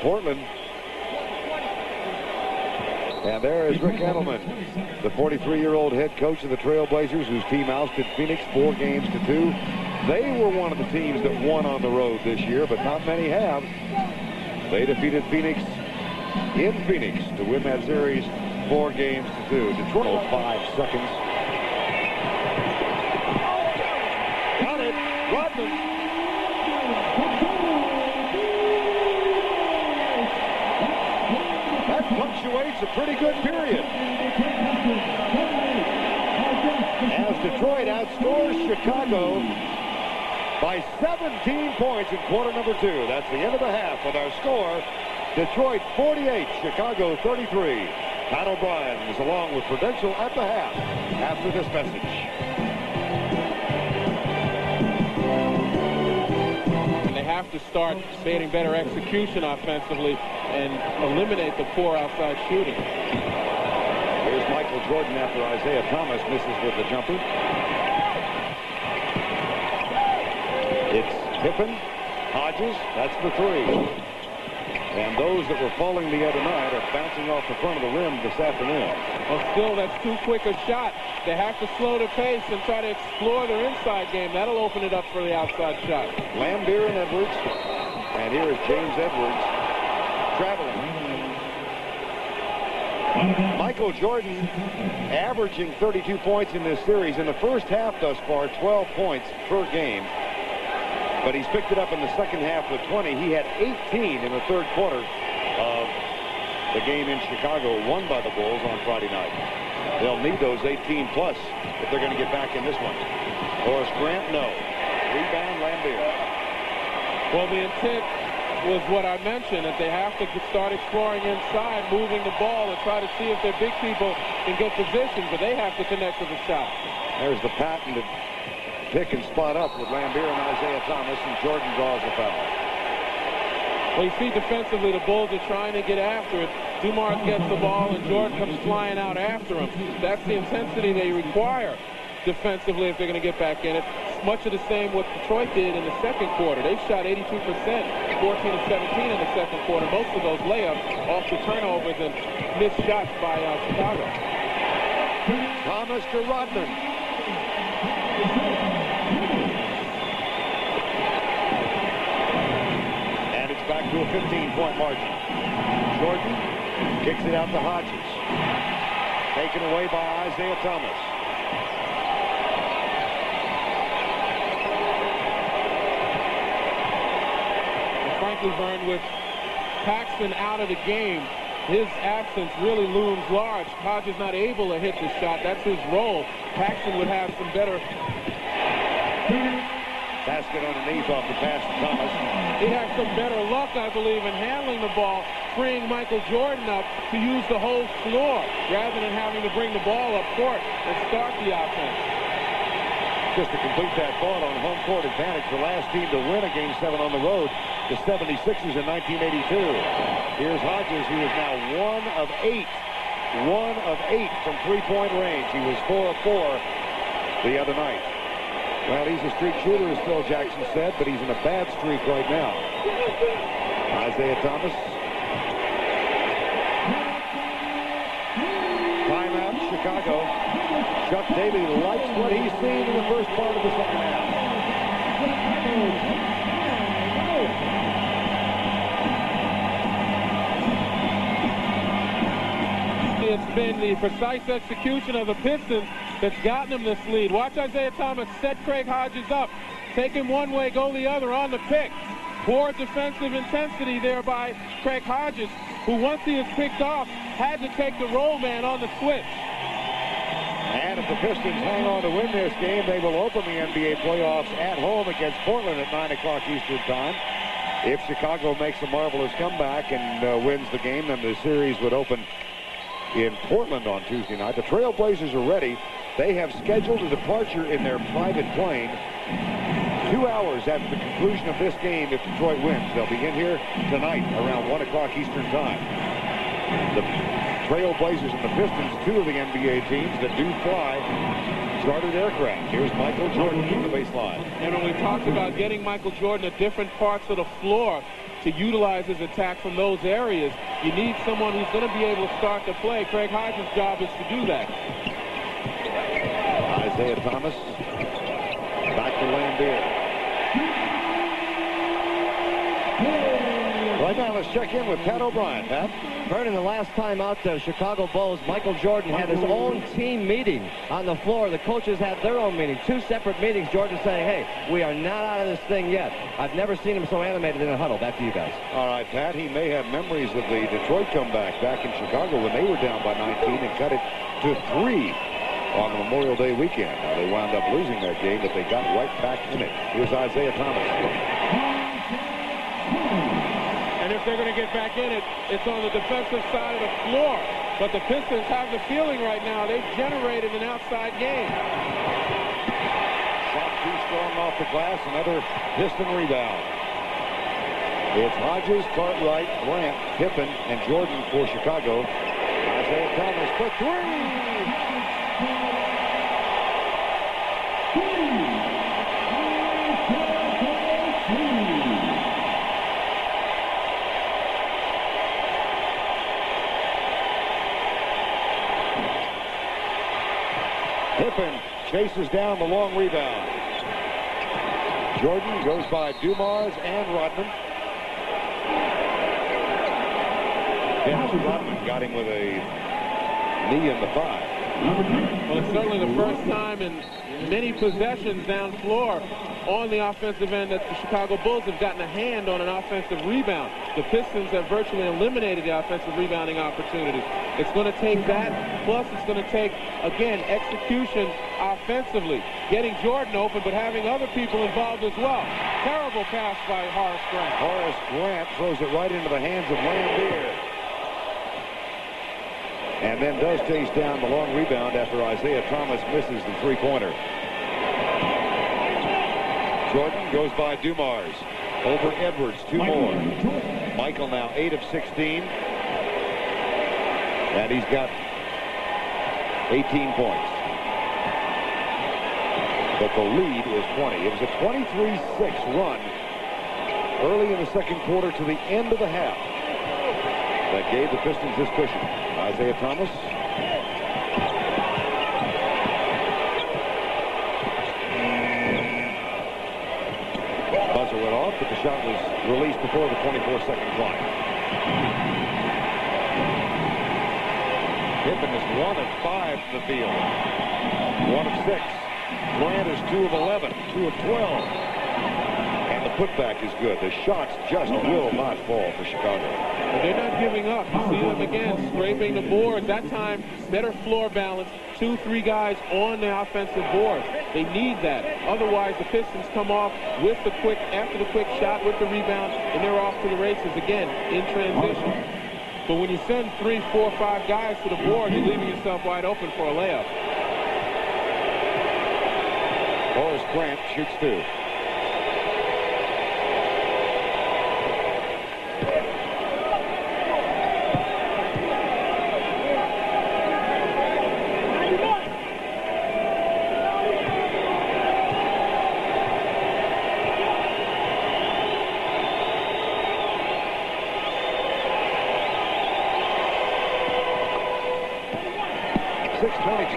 A: Portland. And there is Rick Edelman, the 43-year-old head coach of the Trail Blazers, whose team ousted Phoenix 4-2. They were one of the teams that won on the road this year, but not many have. They defeated Phoenix in Phoenix to win that series 4-2. Detroit, 5 seconds. Got it. Rodman. That punctuates a pretty good period. As Detroit outscores Chicago by 17 points in quarter number 2. That's the end of the half with our score. Detroit 48, Chicago 33. Pat O'Brien is along with Prudential at the half after this message.
B: And they have to start creating better execution offensively and eliminate the poor outside shooting.
A: Here's Michael Jordan after Isaiah Thomas misses with the jumper. It's Pippen, Hodges, that's the 3. And those that were falling the other night are bouncing off the front of the rim this afternoon.
B: Well, still, that's too quick a shot. They have to slow the pace and try to explore their inside game. That'll open it up for the outside shot.
A: Lambier and Edwards. And here is James Edwards traveling. Michael Jordan averaging 32 points in this series. In the first half thus far, 12 points per game. But he's picked it up in the second half with 20. He had 18 in the third quarter of the game in Chicago, won by the Bulls on Friday night. They'll need those 18 plus if they're going to get back in this one. Horace Grant, no. Rebound, Lambier.
B: Well, the intent was what I mentioned, that they have to start exploring inside, moving the ball, and try to see if their big people can get position, but they have to connect with the shot.
A: There's the patented pick and spot up with Lambier and Isaiah Thomas, and Jordan draws the foul.
B: Well, you see defensively the Bulls are trying to get after it. Dumars gets the ball and Jordan comes flying out after him. That's the intensity they require defensively if they're going to get back in it. Much of the same what Detroit did in the second quarter. They shot 82%, 14 of 17 in the second quarter. Most of those layups off the turnovers and missed shots by Chicago.
A: Thomas to Rodman. And it's back to a 15-point margin. Jordan kicks it out to Hodges. Taken away by Isaiah Thomas.
B: Frankly, Vern, with Paxson out of the game, his absence really looms large. Hodges not able to hit the shot. That's his role. Paxson would have some better...
A: Basket underneath off the pass to Thomas.
B: He'd have some better luck, I believe, in handling the ball, freeing Michael Jordan up to use the whole floor rather than having to bring the ball up court and start the offense.
A: Just to complete that thought on home court advantage, the last team to win a Game 7 on the road, the 76ers in 1982. Here's Hodges, who is now 1 of 8. 1 of 8 from three-point range. He was 4 of 4 the other night. Well, he's a streak shooter, as Phil Jackson said, but he's in a bad streak right now. Isaiah Thomas. Timeout, Chicago. Chuck Daly likes what he's seen in the first part of the second half.
B: It's been the precise execution of the Pistons that's gotten them this lead. Watch Isaiah Thomas set Craig Hodges up. Take him one way, go the other on the pick. Poor defensive intensity there by Craig Hodges, who once he is picked off, had to take the roll man on the switch.
A: And if the Pistons hang on to win this game, they will open the NBA playoffs at home against Portland at 9 o'clock Eastern time. If Chicago makes a marvelous comeback and wins the game, then the series would open in Portland on Tuesday night. The Trailblazers are ready. They have scheduled a departure in their private plane 2 hours after the conclusion of this game if Detroit wins. They'll be in here tonight around 1 o'clock Eastern time. The Trailblazers and the Pistons, two of the NBA teams that do fly chartered aircraft. Here's Michael Jordan from the baseline.
B: And when we talked about getting Michael Jordan at different parts of the floor to utilize his attack from those areas, you need someone who's going to be able to start the play. Craig Hodges' job is to do that.
A: Isaiah Thomas. Back to Lambier. Right now, let's check in with Pat O'Brien. Pat?
E: Vernon, the last time out the Chicago Bulls, Michael Jordan had his own team meeting on the floor. The coaches had their own meeting. Two separate meetings. Jordan saying, hey, we are not out of this thing yet. I've never seen him so animated in a huddle. Back to you guys.
A: All right, Pat, he may have memories of the Detroit comeback back in Chicago when they were down by 19 and cut it to 3 on Memorial Day weekend. Now, they wound up losing that game, but they got right back in it. Here's Isaiah Thomas.
B: And if they're going to get back in it, it's on the defensive side of the floor. But the Pistons have the feeling right now they've generated an outside game.
A: Shot too strong off the glass, another Piston rebound. It's Hodges, Cartwright, Grant, Pippen, and Jordan for Chicago. Isaiah Thomas for 3. Pippen chases down the long rebound. Jordan goes by Dumars and Rodman. Dennis Rodman got him with a knee in the thigh.
B: Well, it's certainly the first time in many possessions down floor on the offensive end that the Chicago Bulls have gotten a hand on an offensive rebound. The Pistons have virtually eliminated the offensive rebounding opportunities. It's going to take that, plus it's going to take, again, execution offensively. Getting Jordan open, but having other people involved as well. Terrible pass by Horace Grant.
A: Horace Grant throws it right into the hands of Lambier. And then does chase down the long rebound after Isaiah Thomas misses the three-pointer. Jordan goes by Dumars. Over Edwards, 2 more. Michael now 8 of 16. And he's got 18 points. But the lead is 20. It was a 23-6 run early in the second quarter to the end of the half that gave the Pistons this cushion. Isaiah Thomas. Buzzer went off, but the shot was released before the 24-second clock. Pippen is 1 of 5 from the field. 1 of 6. Grant is 2 of 11. 2 of 12. And the putback is good. The shots just will not fall for Chicago.
B: But they're not giving up. You see them again scraping the boards. That time, better floor balance. 2-3 guys on the offensive boards. They need that. Otherwise, the Pistons come off with the quick, after the quick shot with the rebound, and they're off to the races again in transition. But when you send 3, 4, 5 guys to the board, you're leaving yourself wide open for a layup.
A: Horace Grant shoots 2.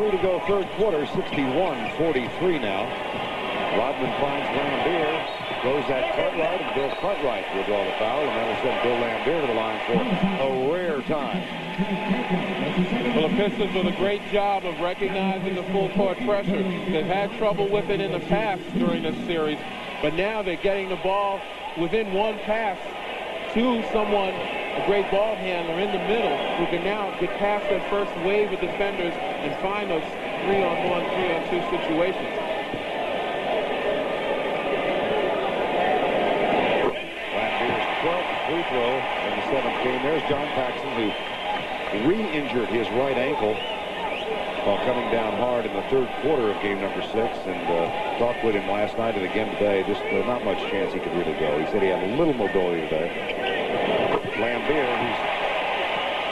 A: To go third quarter, 61-43 now. Rodman finds Lambier, goes at Cartwright, and Bill Cartwright will draw the foul, and that will send Bill Lambier to the line for a rare time.
B: Well, the Pistons did a great job of recognizing the full court pressure. They've had trouble with it in the past during this series, but now they're getting the ball within one pass to someone, a great ball handler in the middle, who can now get past that first wave of defenders and find those 3-on-1, 3-on-2 situations.
A: Lambier's 12th free throw in the 7th game. There's John Paxson, who re-injured his right ankle while coming down hard in the 3rd quarter of game number 6, and talked with him last night and again today. Just not much chance he could really go. He said he had a little mobility today. Lambier, who's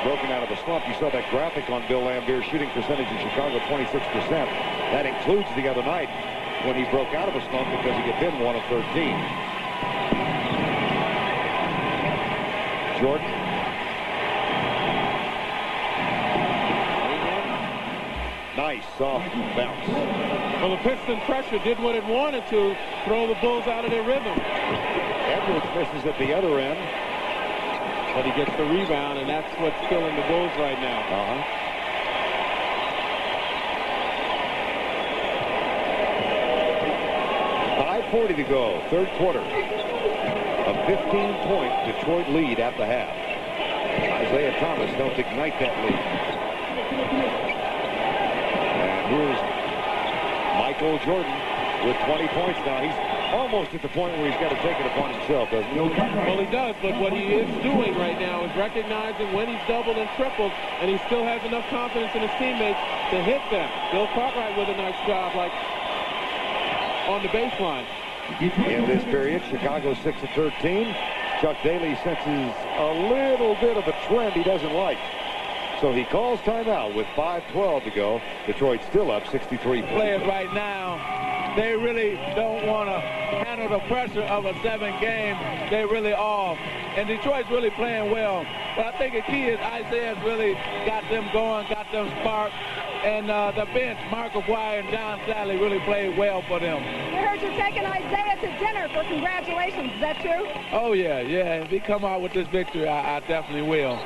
A: broken out of a slump. You saw that graphic on Bill Lambier's shooting percentage in Chicago, 26%. That includes the other night when he broke out of a slump because he had been 1 of 13. Jordan. Nice soft bounce.
B: Well, the Piston pressure did what it wanted to, throw the Bulls out of their rhythm.
A: Edwards misses at the other end.
B: But he gets the rebound, and that's what's killing the Bulls right now.
A: 5:40 to go, 3rd quarter. A 15-point Detroit lead at the half. Isaiah Thomas helped ignite that lead. And here's Michael Jordan with 20 points now. He's almost at the point where he's got to take it upon himself, doesn't he?
B: Well, he does, but what he is doing right now is recognizing when he's doubled and tripled, and he still has enough confidence in his teammates to hit them. Bill Cartwright with a nice job, like on the baseline.
A: In this period, Chicago 6 of 13. Chuck Daly senses a little bit of a trend he doesn't like. So he calls timeout with 5:12 to go. Detroit still up 63 points.
F: Players right now, they really don't want to handle the pressure of a 7 game. They really are. And Detroit's really playing well. But I think the key is Isaiah's really got them going, got them sparked. And the bench, Mark Aguirre and John Sally, really played well for them.
D: We heard you're taking Isaiah to dinner for congratulations. Is that true?
F: Oh, yeah. If he come out with this victory, I definitely will.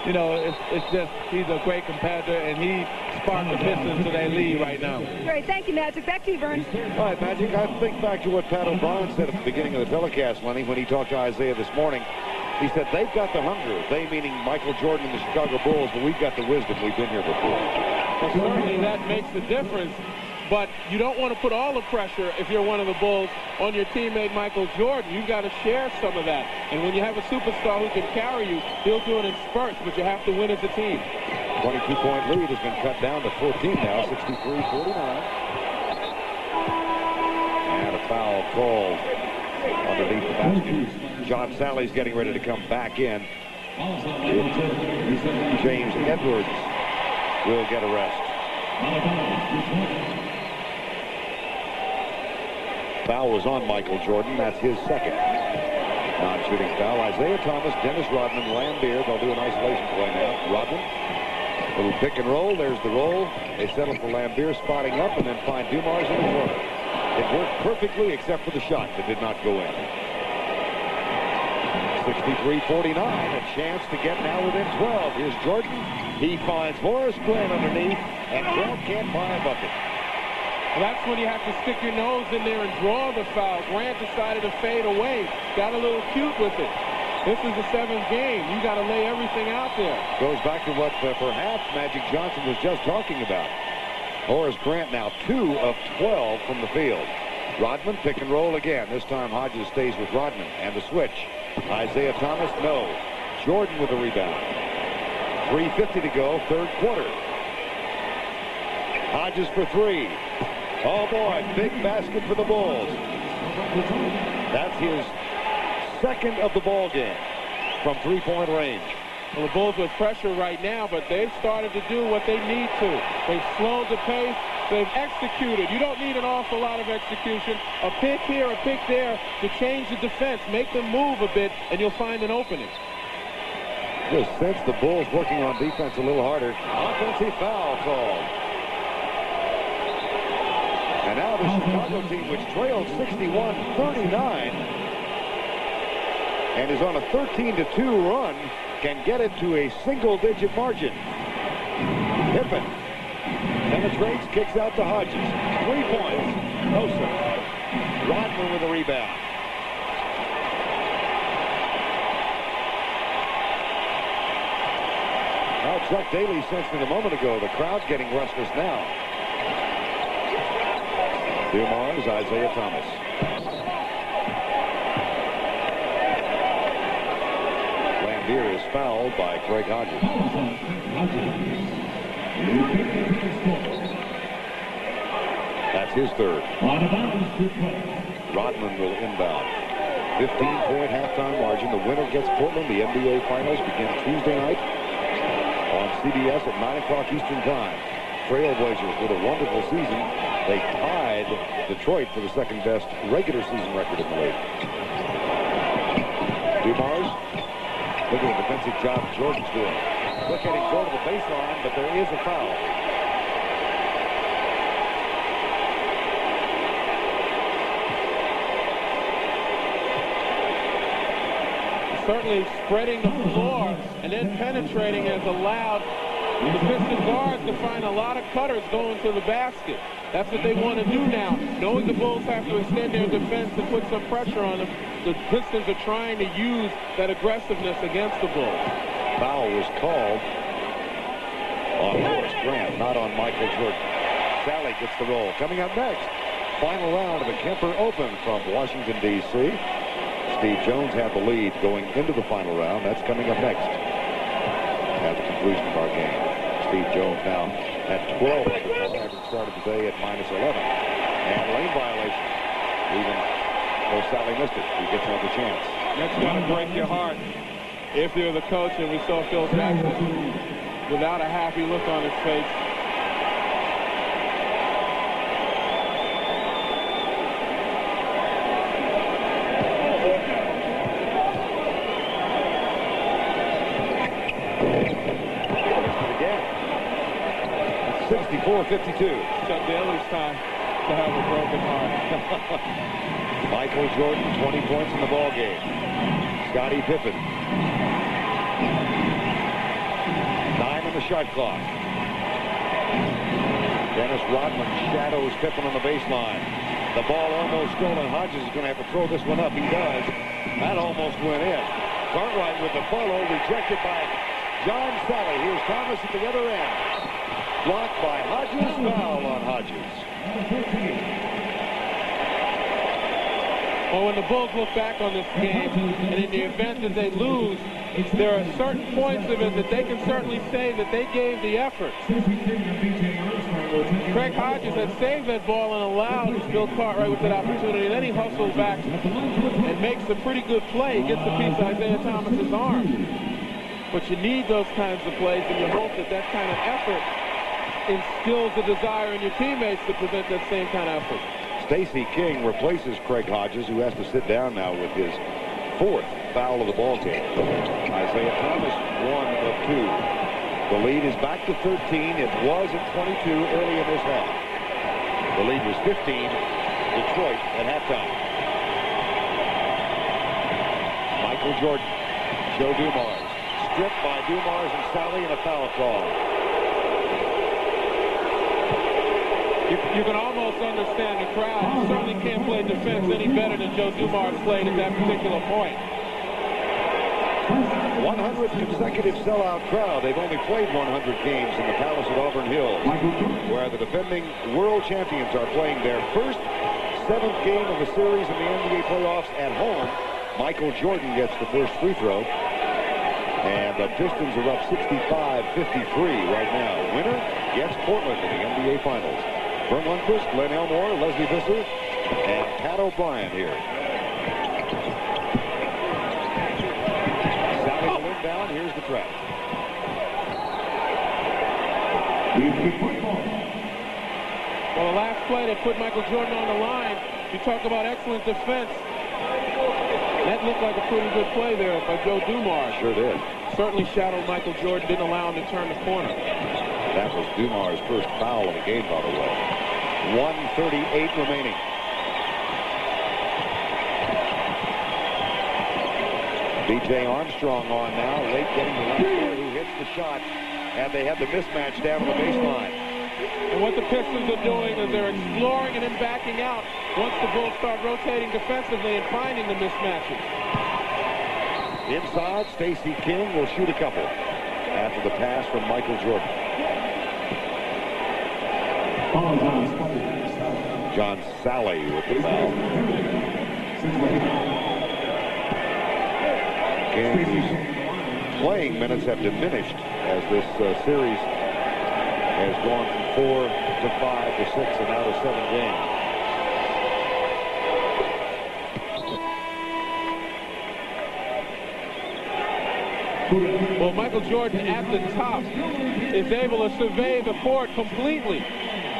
F: You know, it's just he's a great competitor, and he sparked the Pistons to their lead right now.
D: Great. Thank you, Magic. Back to you, Vern.
A: All right, Magic, I think back to what Pat O'Brien said at the beginning of the telecast, Lenny, when he talked to Isaiah this morning. He said, they've got the hunger. They, meaning Michael Jordan and the Chicago Bulls, but we've got the wisdom. We've been here before.
B: Well, certainly that makes a difference. But you don't want to put all the pressure, if you're one of the Bulls, on your teammate Michael Jordan. You've got to share some of that. And when you have a superstar who can carry you, he'll do it in spurts, but you have to win as a team.
A: 22-point lead has been cut down to 14 now, 63-49. And a foul called underneath the basket. John Sally's getting ready to come back in. James Edwards will get a rest. Foul was on Michael Jordan. That's his second non-shooting foul. Isaiah Thomas, Dennis Rodman, Lambier. They'll do an isolation play now. Rodman, little pick and roll. There's the roll. They settle for Lambier spotting up and then find Dumars in the corner. It worked perfectly except for the shot that did not go in. 63-49, a chance to get now within 12. Here's Jordan. He finds Horace Grant underneath, and Grant can't buy a bucket.
B: Well, that's when you have to stick your nose in there and draw the foul. Grant decided to fade away. Got a little cute with it. This is the 7th game. You got to lay everything out there.
A: Goes back to what perhaps Magic Johnson was just talking about. Horace Grant now 2 of 12 from the field. Rodman pick and roll again. This time Hodges stays with Rodman. And the switch. Isaiah Thomas, no. Jordan with the rebound. 3:50 to go, 3rd quarter. Hodges for 3. Oh boy, big basket for the Bulls. That's his 2nd of the ball game from 3-point range.
B: Well, the Bulls with pressure right now, but they've started to do what they need to. They've slowed the pace. They've executed. You don't need an awful lot of execution. A pick here, a pick there to change the defense. Make them move a bit, and you'll find an opening.
A: Just sense the Bulls working on defense a little harder. Offensive foul called. And now the Chicago team, which trailed 61-39 and is on a 13-2 run, can get it to a single-digit margin. Pippen penetrates, kicks out to Hodges. 3 points. No, sir. Rodman with a rebound. Chuck Daly sensed it a moment ago. The crowd's getting restless now. Dumars, Isaiah Thomas. Lambier is fouled by Craig Hodges. That's his third. Rodman will inbound. 15-point halftime margin. The winner gets Portland. The NBA Finals begin Tuesday night on CBS at 9 o'clock Eastern Time. Trailblazers with a wonderful season. They tied Detroit for the second best regular season record in the league. Dumars, look at the defensive job Jordan's doing. Look at him go to the baseline, but there is a foul.
B: Certainly spreading the floor and then penetrating has allowed the Pistons guards to find a lot of cutters going to the basket. That's what they want to do now. Knowing the Bulls have to extend their defense and put some pressure on them, the Pistons are trying to use that aggressiveness against the Bulls.
A: Foul was called on Horace Grant, not on Michael Jordan. Sally gets the roll. Coming up next, final round of the Kemper Open from Washington, D.C. Steve Jones had the lead going into the final round. That's coming up next at the conclusion of our game. Steve Jones now at 12 under par, having started the day at -11. And lane violation. Even though Sally missed it, he gets another chance.
B: That's going to break your heart if you're the coach, and we saw Phil Jackson without a happy look on his face.
A: Again. 64-52.
B: Chuck Daly's time to have a broken heart.
A: Michael Jordan, 20 points in the ball game. Scottie Pippen. 9 on the shot clock. Dennis Rodman shadows Pippen on the baseline. The ball almost stolen. Hodges is going to have to throw this one up. He does. That almost went in. Cartwright with the follow, rejected by John Sally. Here's Thomas at the other end. Blocked by Hodges. Foul on Hodges.
B: Well, when the Bulls look back on this game, and in the event that they lose, there are certain points of it that they can certainly say that they gave the effort. Craig Hodges had saved that ball and allowed Bill Cartwright with that opportunity. Then he hustles back and makes a pretty good play. He gets a piece of Isaiah Thomas's arm. But you need those kinds of plays, and you hope that that kind of effort instills the desire in your teammates to present that same kind of effort.
A: Stacey King replaces Craig Hodges, who has to sit down now with his 4th foul of the ball game. Isaiah Thomas, 1 of 2. The lead is back to 13. It was at 22 early in this half. The lead was 15. Detroit at halftime. Michael Jordan, Joe Dumars. Stripped by Dumars and Sally, and a foul call.
B: You can almost understand the crowd. You certainly can't play defense any better than Joe Dumars played at that particular point.
A: 100th consecutive sellout crowd. They've only played 100 games in the Palace at Auburn Hills, where the defending world champions are playing their first 7th game of the series in the NBA playoffs at home. Michael Jordan gets the first free throw. And the Pistons are up 65-53 right now. Winner gets Portland in the NBA Finals. Vern Lundquist, Len Elmore, Leslie Visser, and Pat O'Brien here. Sally will inbound. Here's the trap.
B: Well, the last play, they put Michael Jordan on the line. You talk about excellent defense. That looked like a pretty good play there by Joe Dumars.
A: Sure did.
B: Certainly shadowed Michael Jordan, didn't allow him to turn the corner.
A: That was Dumars' first foul of the game, by the way. 1:38 remaining. B.J. Armstrong on now, late getting the left player who hits the shot, and they have the mismatch down on the baseline.
B: And what the Pistons are doing is they're exploring and then backing out once the Bulls start rotating defensively and finding the mismatches.
A: Inside, Stacey King will shoot a couple. after the pass from Michael Jordan. John Sally with the foul. Kings' playing minutes have diminished as this series has gone from 4 to 5 to 6 and now to 7 games.
B: Well, Michael Jordan at the top is able to survey the court completely.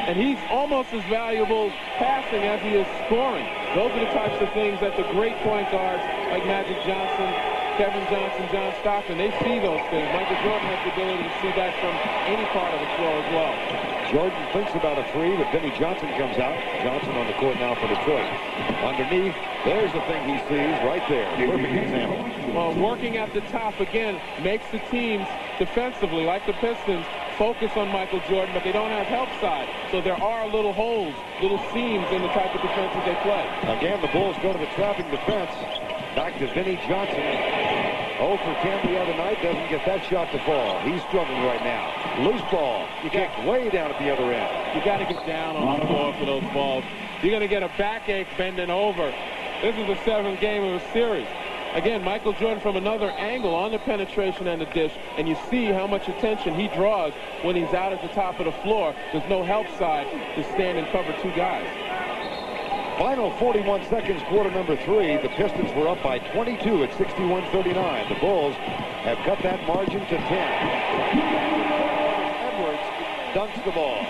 B: And he's almost as valuable passing as he is scoring. Those are the types of things that the great point guards like Magic Johnson, Kevin Johnson, John Stockton, they see those things. Michael Jordan has the ability to see that from any part of the floor as well.
A: Jordan thinks about a three, but Vinnie Johnson comes out. Johnson on the court now for Detroit. Underneath, there's the thing he sees right there. Perfect example.
B: Well, working at the top, again, makes the teams defensively, like the Pistons, focus on Michael Jordan, but they don't have help side. So there are little holes, little seams in the type of defenses they play.
A: Again, the Bulls go to the trapping defense. Back to Vinnie Johnson. 0 for 10 the other night. Doesn't get that shot to fall. He's struggling right now. Loose ball. You kick way down at the other end.
B: You got to get down on the floor for those balls. You're going to get a backache bending over. This is the 7th game of a series. Again, Michael Jordan from another angle on the penetration and the dish, and you see how much attention he draws when he's out at the top of the floor. There's no help side to stand and cover two guys.
A: Final 41 seconds, quarter number 3. The Pistons were up by 22 at 61-39. The Bulls have cut that margin to 10. Edwards dunks the ball.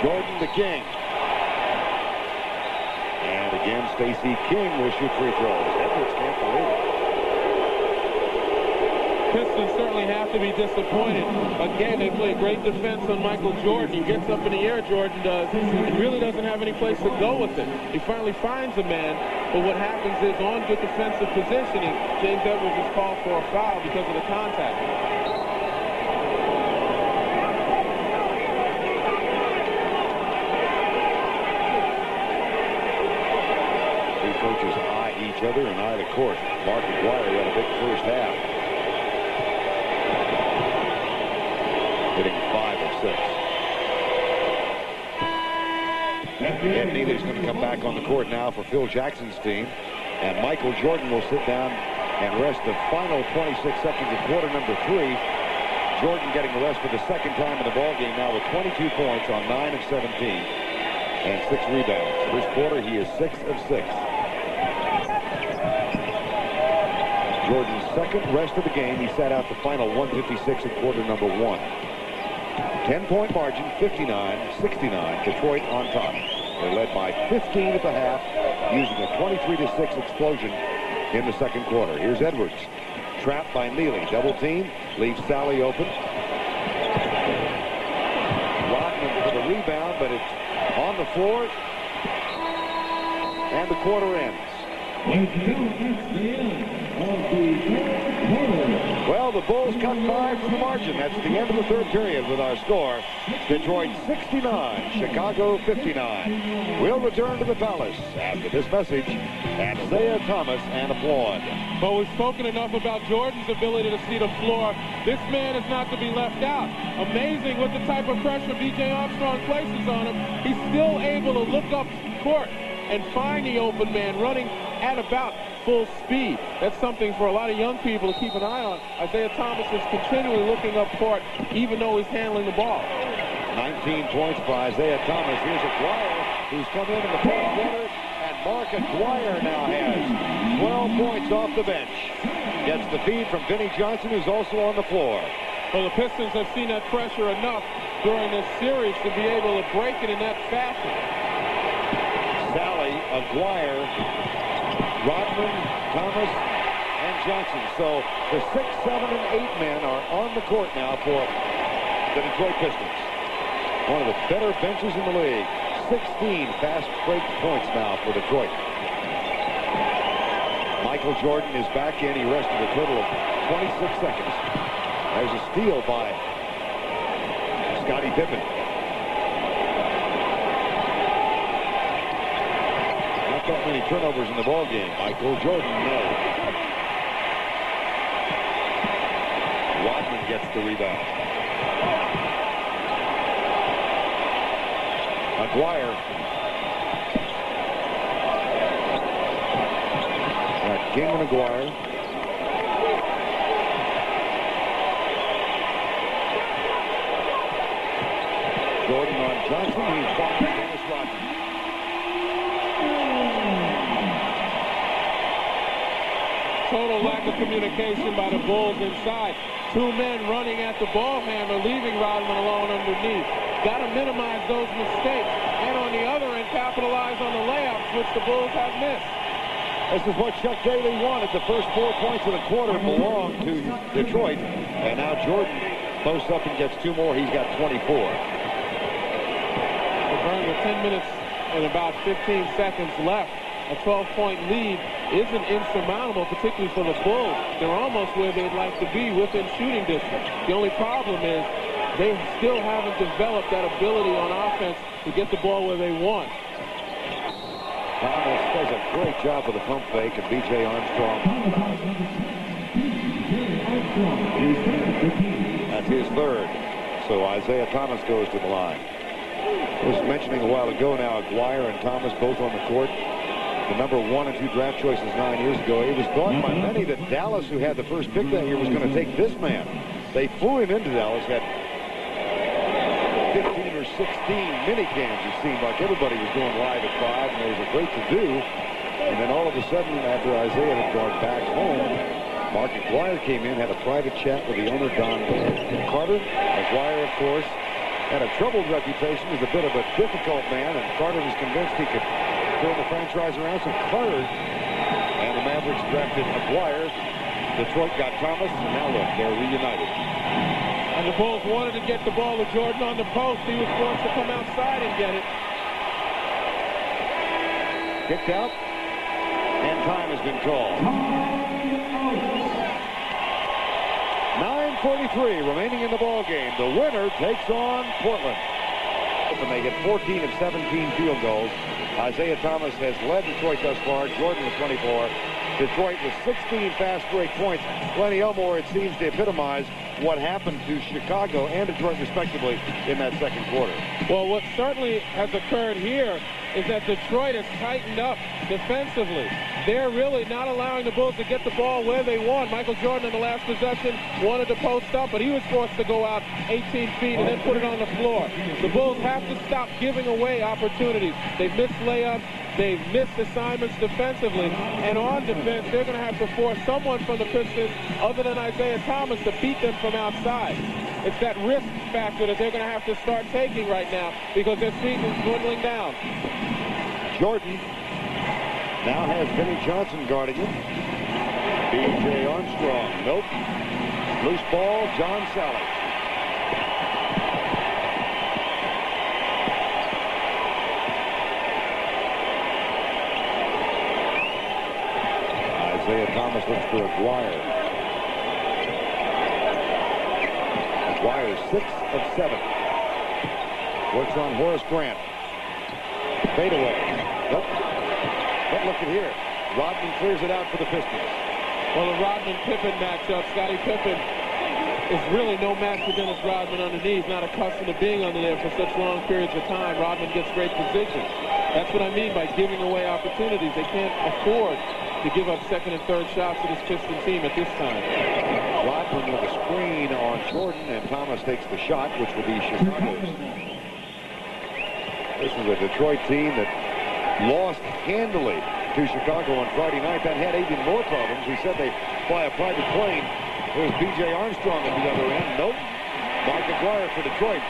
A: Jordan the King. And again, Stacey King will shoot free throws. Edwards can't believe it.
B: Pistons certainly have to be disappointed. Again, they play great defense on Michael Jordan. He gets up in the air, Jordan does, and really doesn't have any place to go with it. He finally finds a man, but what happens is on good defensive positioning, James Edwards is called for a foul because of the contact.
A: Two coaches eye each other and eye the court. Mark McGuire had a big first half. Hitting 5 of 6. Ed Neely's going to come back on the court now for Phil Jackson's team. And Michael Jordan will sit down and rest the final 26 seconds of quarter number 3. Jordan getting the rest for the second time in the ballgame now with 22 points on 9 of 17 and 6 rebounds. This quarter he is 6 of 6. Jordan's second rest of the game. He sat out the final 156 at quarter number 1. 10-point margin, 59-69. Detroit on top. They're led by 15 at the half, using a 23-6 explosion in the second quarter. Here's Edwards. Trapped by Neely. Double team. Leaves Sally open. Rodman for the rebound, but it's on the floor. And the quarter ends. Well, the Bulls cut 5 from the margin. That's the end of the third period with our score. Detroit 69, Chicago 59. We'll return to the Palace after this message at Isaiah Thomas and applaud.
B: But we've spoken enough about Jordan's ability to see the floor. This man is not to be left out. Amazing with the type of pressure B.J. Armstrong places on him. He's still able to look up court and find the open man running at about full speed. That's something for a lot of young people to keep an eye on. Isaiah Thomas is continually looking up court even though he's handling the ball.
A: 19 points for Isaiah Thomas. Here's Aguirre, who's come in the fourth quarter, and Mark Aguirre now has 12 points off the bench. Gets the feed from Vinnie Johnson, who's also on the floor.
B: Well, the Pistons have seen that pressure enough during this series to be able to break it in that fashion.
A: Sally, Aguirre, Rodman, Thomas, and Johnson. So the 6, 7, and 8 men are on the court now for the Detroit Pistons. One of the better benches in the league. 16 fast break points now for Detroit. Michael Jordan is back in. He rested a total of 26 seconds. There's a steal by Scottie Pippen. not that many turnovers in the ball game. Michael Jordan, no. Rodman gets the rebound. Aguirre. King and Aguirre. Jordan on Johnson. He's fought Dennis Rodman.
B: Total lack of communication by the Bulls inside. Two men running at the ball handler, leaving Rodman alone underneath. Got to minimize those mistakes. And on the other end, capitalize on the layups, which the Bulls have missed.
A: This is what Chuck Daly wanted. The first 4 points of the quarter belonged to Detroit. And now Jordan posts up and gets 2 more. He's got 24.
B: We're with 10 minutes and about 15 seconds left. A 12-point lead isn't insurmountable, particularly for the Bulls. They're almost where they'd like to be within shooting distance. The only problem is they still haven't developed that ability on offense to get the ball where they want.
A: Thomas does a great job with the pump fake, and B.J. Armstrong. That's his third. So Isaiah Thomas goes to the line. I was mentioning a while ago now, Aguirre and Thomas both on the court. The number 1 and 2 draft choices 9 years ago. It was thought by many that Dallas, who had the first pick that year, was going to take this man. They flew him into Dallas, had 15 or 16 mini cams, it seemed like. Everybody was going live at 5, and there was a great to-do. And then all of a sudden, after Isaiah had gone back home, Mark Aguirre came in, had a private chat with the owner, Don Carter. Aguirre, of course, had a troubled reputation as a bit of a difficult man, and Carter was convinced he could turn the franchise around. So Carter and the Mavericks drafted Aguirre. Detroit got Thomas, and now look, they're reunited.
B: And the Bulls wanted to get the ball to Jordan on the post. He was forced to come outside and get it.
A: Kicked out, and time has been called. 9:43 remaining in the ball game. The winner takes on Portland. And they get 14 of 17 field goals. Isaiah Thomas has led Detroit thus far. Jordan with 24. Detroit with 16 fast break points. Lenny Elmore, it seems to epitomize what happened to Chicago and Detroit respectively in that second quarter.
B: Well, what certainly has occurred here is that Detroit has tightened up defensively. They're really not allowing the Bulls to get the ball where they want. Michael Jordan in the last possession wanted to post up, but he was forced to go out 18 feet and then put it on the floor. The Bulls have to stop giving away opportunities. They've missed layups. They've missed assignments defensively. And on defense, they're going to have to force someone from the Pistons other than Isaiah Thomas to beat them from outside. It's that risk factor that they're going to have to start taking right now because their season's dwindling down.
A: Jordan now has Vinnie Johnson guarding him. B.J. Armstrong, nope. Loose ball, John Sally. Isaiah Thomas looks for Aguirre. Aguirre 6 of 7. Works on Horace Grant. Fadeaway. Nope. But look at here. Rodman clears it out for the Pistons.
B: Well, the Rodman-Pippen matchup, Scottie Pippen is really no match for Dennis Rodman underneath. Not accustomed to being under there for such long periods of time. Rodman gets great position. That's what I mean by giving away opportunities. They can't afford to give up second and third shots to this Piston team at this time.
A: Rodman with a screen on Jordan, and Thomas takes the shot, which will be Chicago's. This is a Detroit team that lost handily to Chicago on Friday night. That had even more problems. We said they fly a private plane. There's B.J. Armstrong at the other end. Nope. Mark Aguirre for Detroit.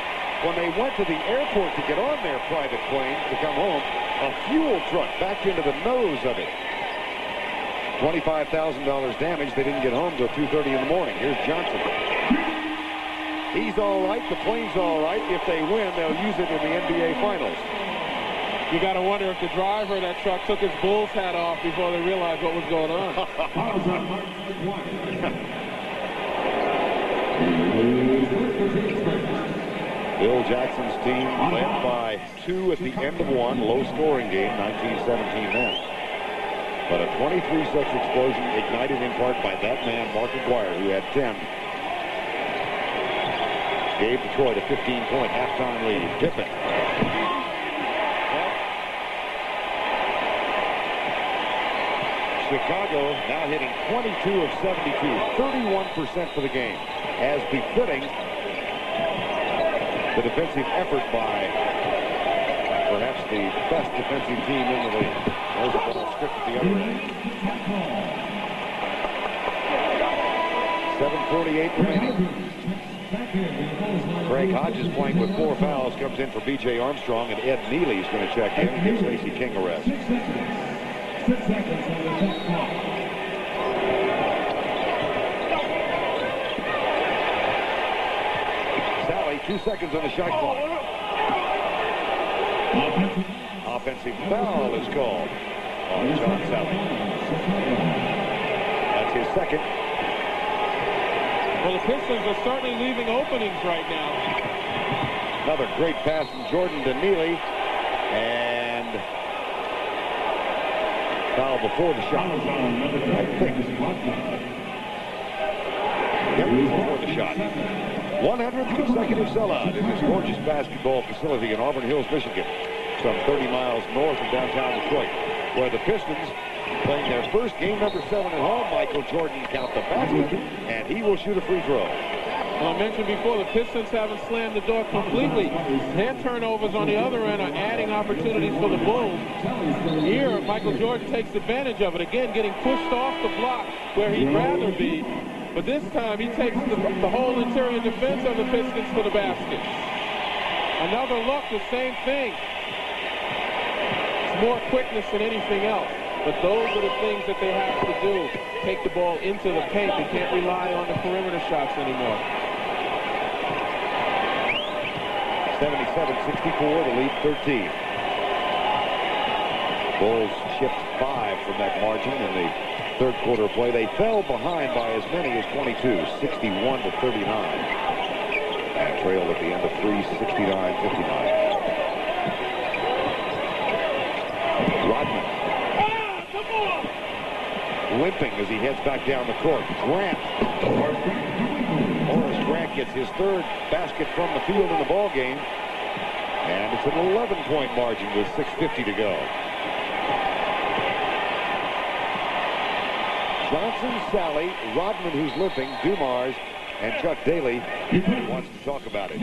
A: When they went to the airport to get on their private plane to come home, a fuel truck backed into the nose of it. $25,000 damage. They didn't get home till 2:30 in the morning. Here's Johnson. He's all right. The plane's all right. If they win, they'll use it in the NBA Finals.
B: You got to wonder if the driver of that truck took his Bulls hat off before they realized what was going on.
A: Bill Jackson's team led by 2 at the end of one. Low-scoring game, 19-17 then. But a 23-6 explosion ignited in part by that man, Mark Aguirre, who had 10. Gave Detroit a 15-point halftime lead. Pippen. Chicago now hitting 22 of 72, 31% for the game, as befitting the defensive effort by perhaps the best defensive team in the league. There's a ball stripped at the other end. 7:48 remaining. Craig Hodges playing with 4 fouls, comes in for B.J. Armstrong, and Ed Neely is going to check in and give Stacey King a rest.
G: 6 seconds on the shot clock.
A: Sally, 2 seconds on the shot clock. Offensive foul is called on John Sally. That's his second.
B: Well, the Pistons are certainly leaving openings right now.
A: Another great pass from Jordan to Neely. And foul before the shot. I think. Yep, before the shot. 100th consecutive sellout in this gorgeous basketball facility in Auburn Hills, Michigan, some 30 miles north of downtown Detroit, where the Pistons playing their first game number 7 at home. Michael Jordan count the basket, and he will shoot a free throw.
B: Well, I mentioned before, the Pistons haven't slammed the door completely. Their turnovers on the other end are adding opportunities for the Bulls. Here, Michael Jordan takes advantage of it. Again, getting pushed off the block where he'd rather be. But this time, he takes the whole interior defense of the Pistons to the basket. Another look, the same thing. It's more quickness than anything else. But those are the things that they have to do. Take the ball into the paint. They can't rely on the perimeter shots anymore.
A: 77-64, the lead 13. Bulls chipped 5 from that margin in the third quarter play. They fell behind by as many as 22, 61-39. And trailed at the end of 3, 69-59. Rodman. Limping as he heads back down the court. Grant. Horace Grant gets his 3rd basket from the field in the ball game. And it's an 11-point margin with 6:50 to go. Johnson, Sally, Rodman, who's limping, Dumars, and Chuck Daly wants to talk about it.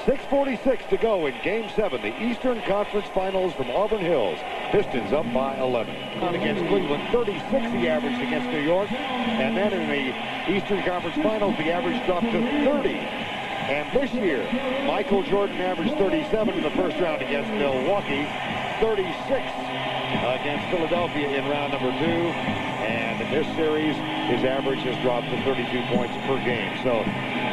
A: 6:46 to go in Game 7, the Eastern Conference Finals from Auburn Hills. Pistons up by 11. Against Cleveland, 36 he averaged against New York. And then in the Eastern Conference Finals, the average dropped to 30. And this year, Michael Jordan averaged 37 in the first round against Milwaukee, 36 against Philadelphia in round number 2. And in this series, his average has dropped to 32 points per game. So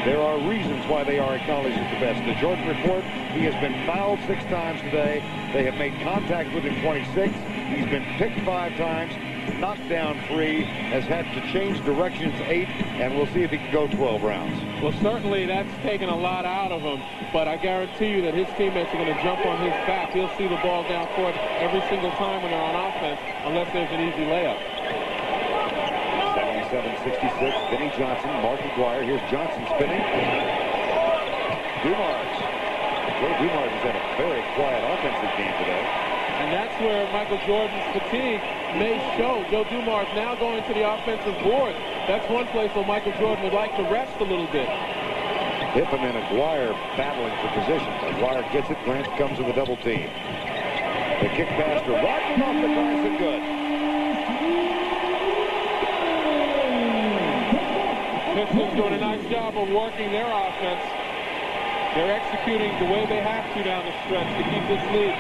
A: there are reasons why they are acknowledged as the best. The Jordan Report, he has been fouled 6 times today. They have made contact with him 26. He's been picked 5 times, knocked down 3, has had to change directions 8, and we'll see if he can go 12 rounds.
B: Well, certainly that's taken a lot out of him, but I guarantee you that his teammates are going to jump on his back. He'll see the ball down court every single time when they're on offense, unless there's an easy layup.
A: 77-66, Vinnie Johnson, Mark Aguirre. Here's Johnson spinning. Dumars. Joe Dumars has had a very quiet offensive game today.
B: And that's where Michael Jordan's fatigue may show. Joe Dumars now going to the offensive board. That's one place where Michael Jordan would like to rest a little bit.
A: Pippen and Aguirre battling for position. Aguirre gets it. Grant comes with a double team. The kick pass to Rodman off the glass and good.
B: Pistons doing a nice job of working their offense. They're executing the way they have to down the stretch to keep this lead.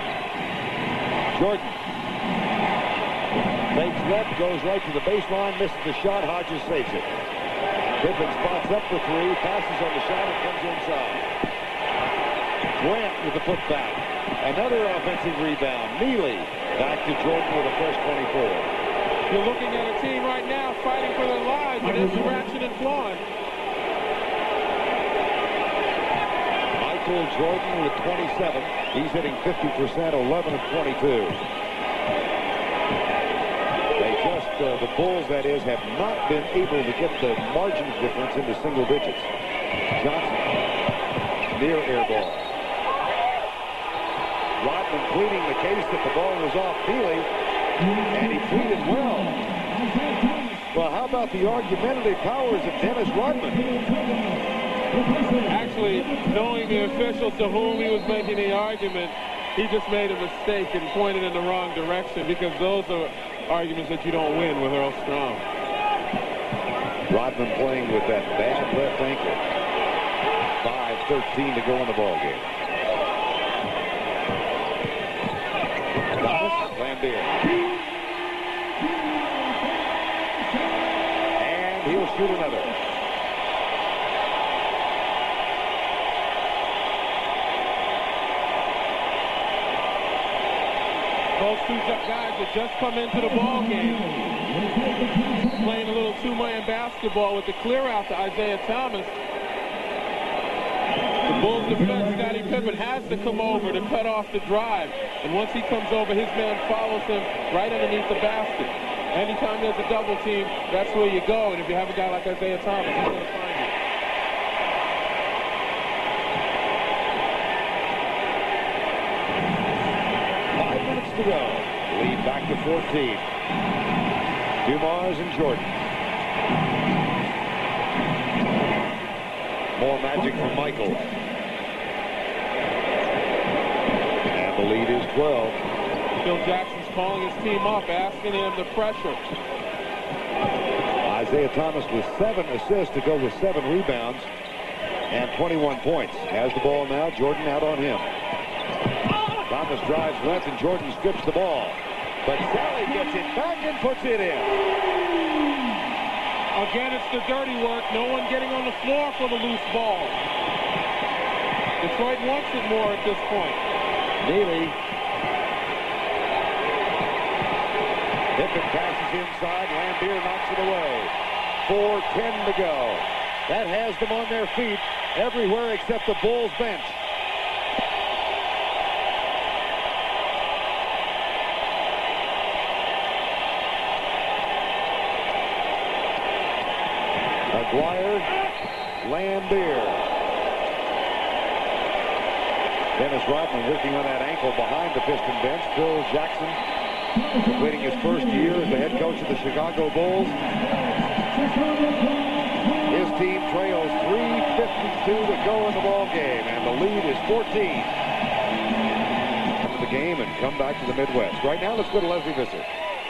A: Jordan fakes left, goes right to the baseline, misses the shot. Hodges saves it. Pippen spots up for 3, passes on the shot, and comes inside. Grant with the putback. Another offensive rebound. Neely back to Jordan with a fresh 24.
B: You're looking at a team right now fighting for their lives, but they're scratching and clawing.
A: Michael Jordan with 27. He's hitting 50%, 11 of 22. They just, the Bulls, that is, have not been able to get the margin difference into single digits. Johnson, near air ball. Rodman pleading the case that the ball was off Feely, and he pleaded well. Well, how about the argumentative powers of Dennis Rodman?
B: Actually, knowing the official to whom he was making the argument, he just made a mistake and pointed in the wrong direction, because those are arguments that you don't win with Earl Strong.
A: Rodman playing with that bad left ankle. 5:13 to go in the ball game. Lambier. And he'll shoot another.
B: Those two guys that just come into the ball game playing a little two-man basketball with the clear out to Isaiah Thomas. The Bulls defense, Scottie Pippen, has to come over to cut off the drive. And once he comes over, his man follows him right underneath the basket. Anytime there's a double team, that's where you go. And if you have a guy like Isaiah Thomas, he's going to find you.
A: To go. Lead back to 14. Dumars and Jordan. More magic from Michael. And the lead is 12.
B: Phil Jackson's calling his team up, asking him to pressure.
A: Isaiah Thomas with 7 assists to go with 7 rebounds and 21 points. Has the ball now. Jordan out on him. Thomas drives left, and Jordan strips the ball. But Sally gets it back and puts it in.
B: Again, it's the dirty work. No one getting on the floor for the loose ball. Detroit wants it more at this point.
A: Neely. Pippen passes inside. Lambier knocks it away. 4:10 to go. That has them on their feet everywhere except the Bulls bench. Aguirre, Lambier. Dennis Rodman working on that ankle behind the Piston bench. Phil Jackson completing his first year as the head coach of the Chicago Bulls. His team trails 3:52 to go in the ball game, and the lead is 14. Into the game and come back to the Midwest. Right now, let's go to Leslie Visser.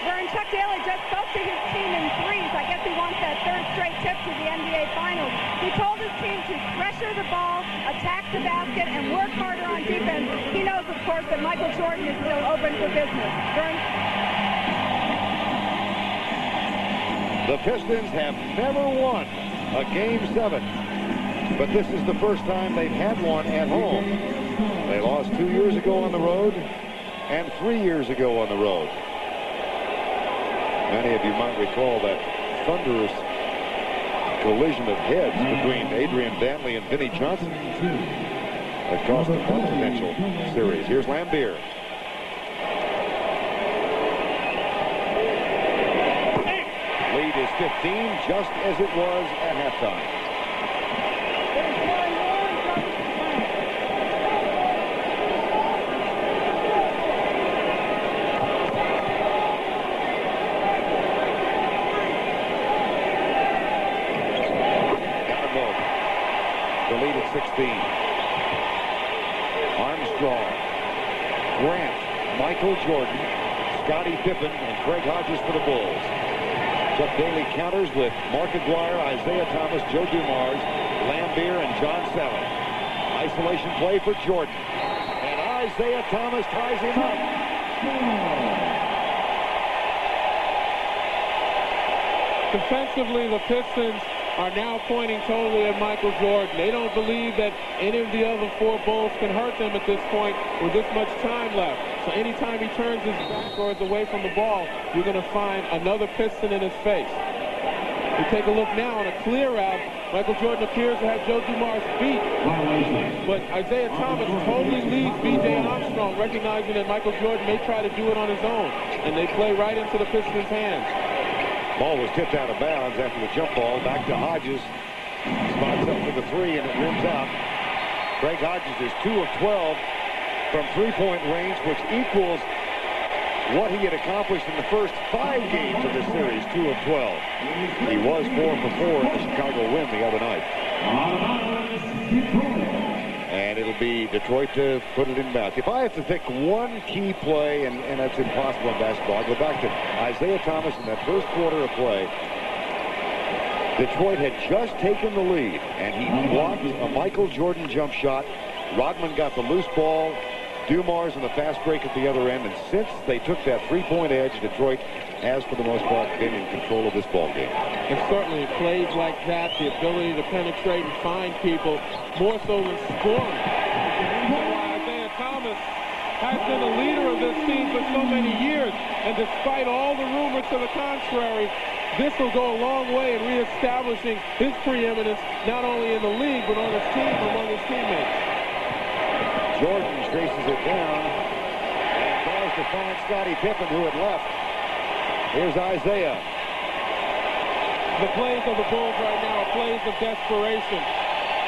D: Vern, Chuck Daly just spoke to his team in threes. I guess he wants that third straight trip to the NBA Finals. He told his team to pressure the ball, attack the basket, and work harder on defense. He knows, of course, that Michael Jordan is still open for business. Vern?
A: The Pistons have never won a Game 7, but this is the first time they've had one at home. They lost 2 years ago on the road and 3 years ago on the road. Many of you might recall that thunderous collision of heads between Adrian Dantley and Vinnie Johnson that cost them one potential series. Here's Lambier. Lead is 15, just as it was at halftime. The lead at 16. Armstrong, Grant, Michael Jordan, Scottie Pippen, and Craig Hodges for the Bulls. Chuck Daly counters with Mark Aguirre, Isaiah Thomas, Joe Dumars, Lambier, and John Sally. Isolation play for Jordan. And Isaiah Thomas ties him up.
B: Defensively, the Pistons are now pointing totally at Michael Jordan. They don't believe that any of the other 4 Bulls can hurt them at this point with this much time left. So anytime he turns his back or is away from the ball, you're going to find another Piston in his face. We take a look now on a clear out. Michael Jordan appears to have Joe Dumars beat, but Isaiah Thomas totally leads B.J. Armstrong, recognizing that Michael Jordan may try to do it on his own, and they play right into the Pistons' hands.
A: Ball was tipped out of bounds after the jump ball. Back to Hodges. Spots up for the three, and it rims out. Greg Hodges is 2 of 12 from three-point range, which equals what he had accomplished in the first 5 games of this series, 2 of 12. He was 4 for 4 in the Chicago win the other night. And it'll be Detroit to put it in bounds. If I have to pick one key play, and that's impossible in basketball, I'll go back to Isaiah Thomas in that first quarter of play. Detroit had just taken the lead, and he blocked a Michael Jordan jump shot. Rodman got the loose ball. Dumars in the fast break at the other end, and since they took that three-point edge, Detroit has, for the most part, been in control of this ball game.
B: And certainly plays like that, the ability to penetrate and find people, more so than scoring. Isaiah Thomas has been the leader of this team for so many years, and despite all the rumors to the contrary, this will go a long way in reestablishing his preeminence, not only in the league, but on his team, among his teammates.
A: Jordan chases it down and tries to find Scottie Pippen, who had left. Here's Isaiah.
B: The plays of the Bulls right now are plays of desperation.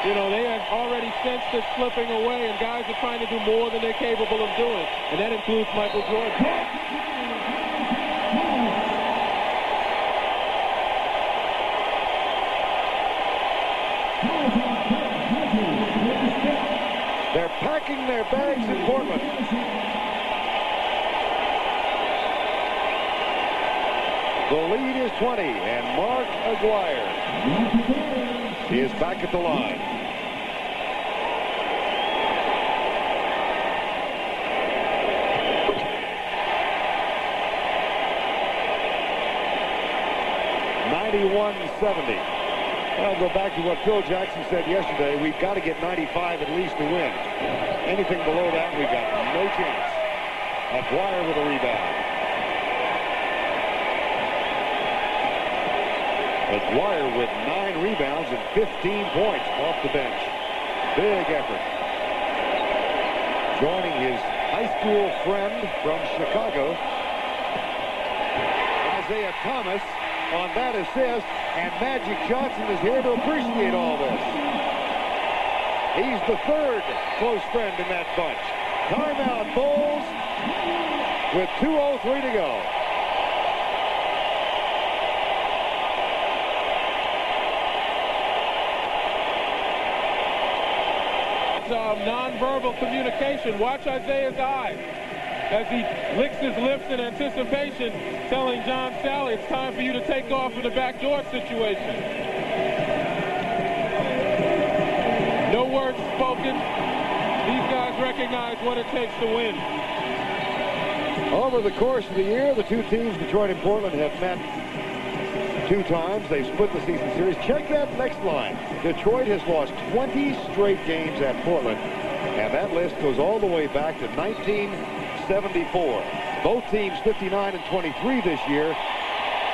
B: You know, they have already sensed this slipping away, and guys are trying to do more than they're capable of doing, and that includes Michael Jordan.
A: They're packing their bags in Portland. The lead is 20, and Mark Aguirre is back at the line. .91-70. I'll go back to what Phil Jackson said yesterday. We've got to get 95 at least to win. Anything below that, we've got no chance. Aguirre with a rebound. Aguirre with 9 rebounds and 15 points off the bench. Big effort. Joining his high school friend from Chicago, Isaiah Thomas, on that assist, and Magic Johnson is here to appreciate all this. He's the third close friend in that bunch. Timeout, Bulls, with 2:03 to go.
B: Non-verbal communication. Watch Isaiah's eyes as he licks his lips in anticipation, telling John Sally it's time for you to take off in the backdoor situation. No words spoken. These guys recognize what it takes to win.
A: Over the course of the year, the two teams, Detroit and Portland, have met 2 times. They've split the season series. Check that next line. Detroit has lost 20 straight games at Portland, and that list goes all the way back to 1974. Both teams 59 and 23 this year.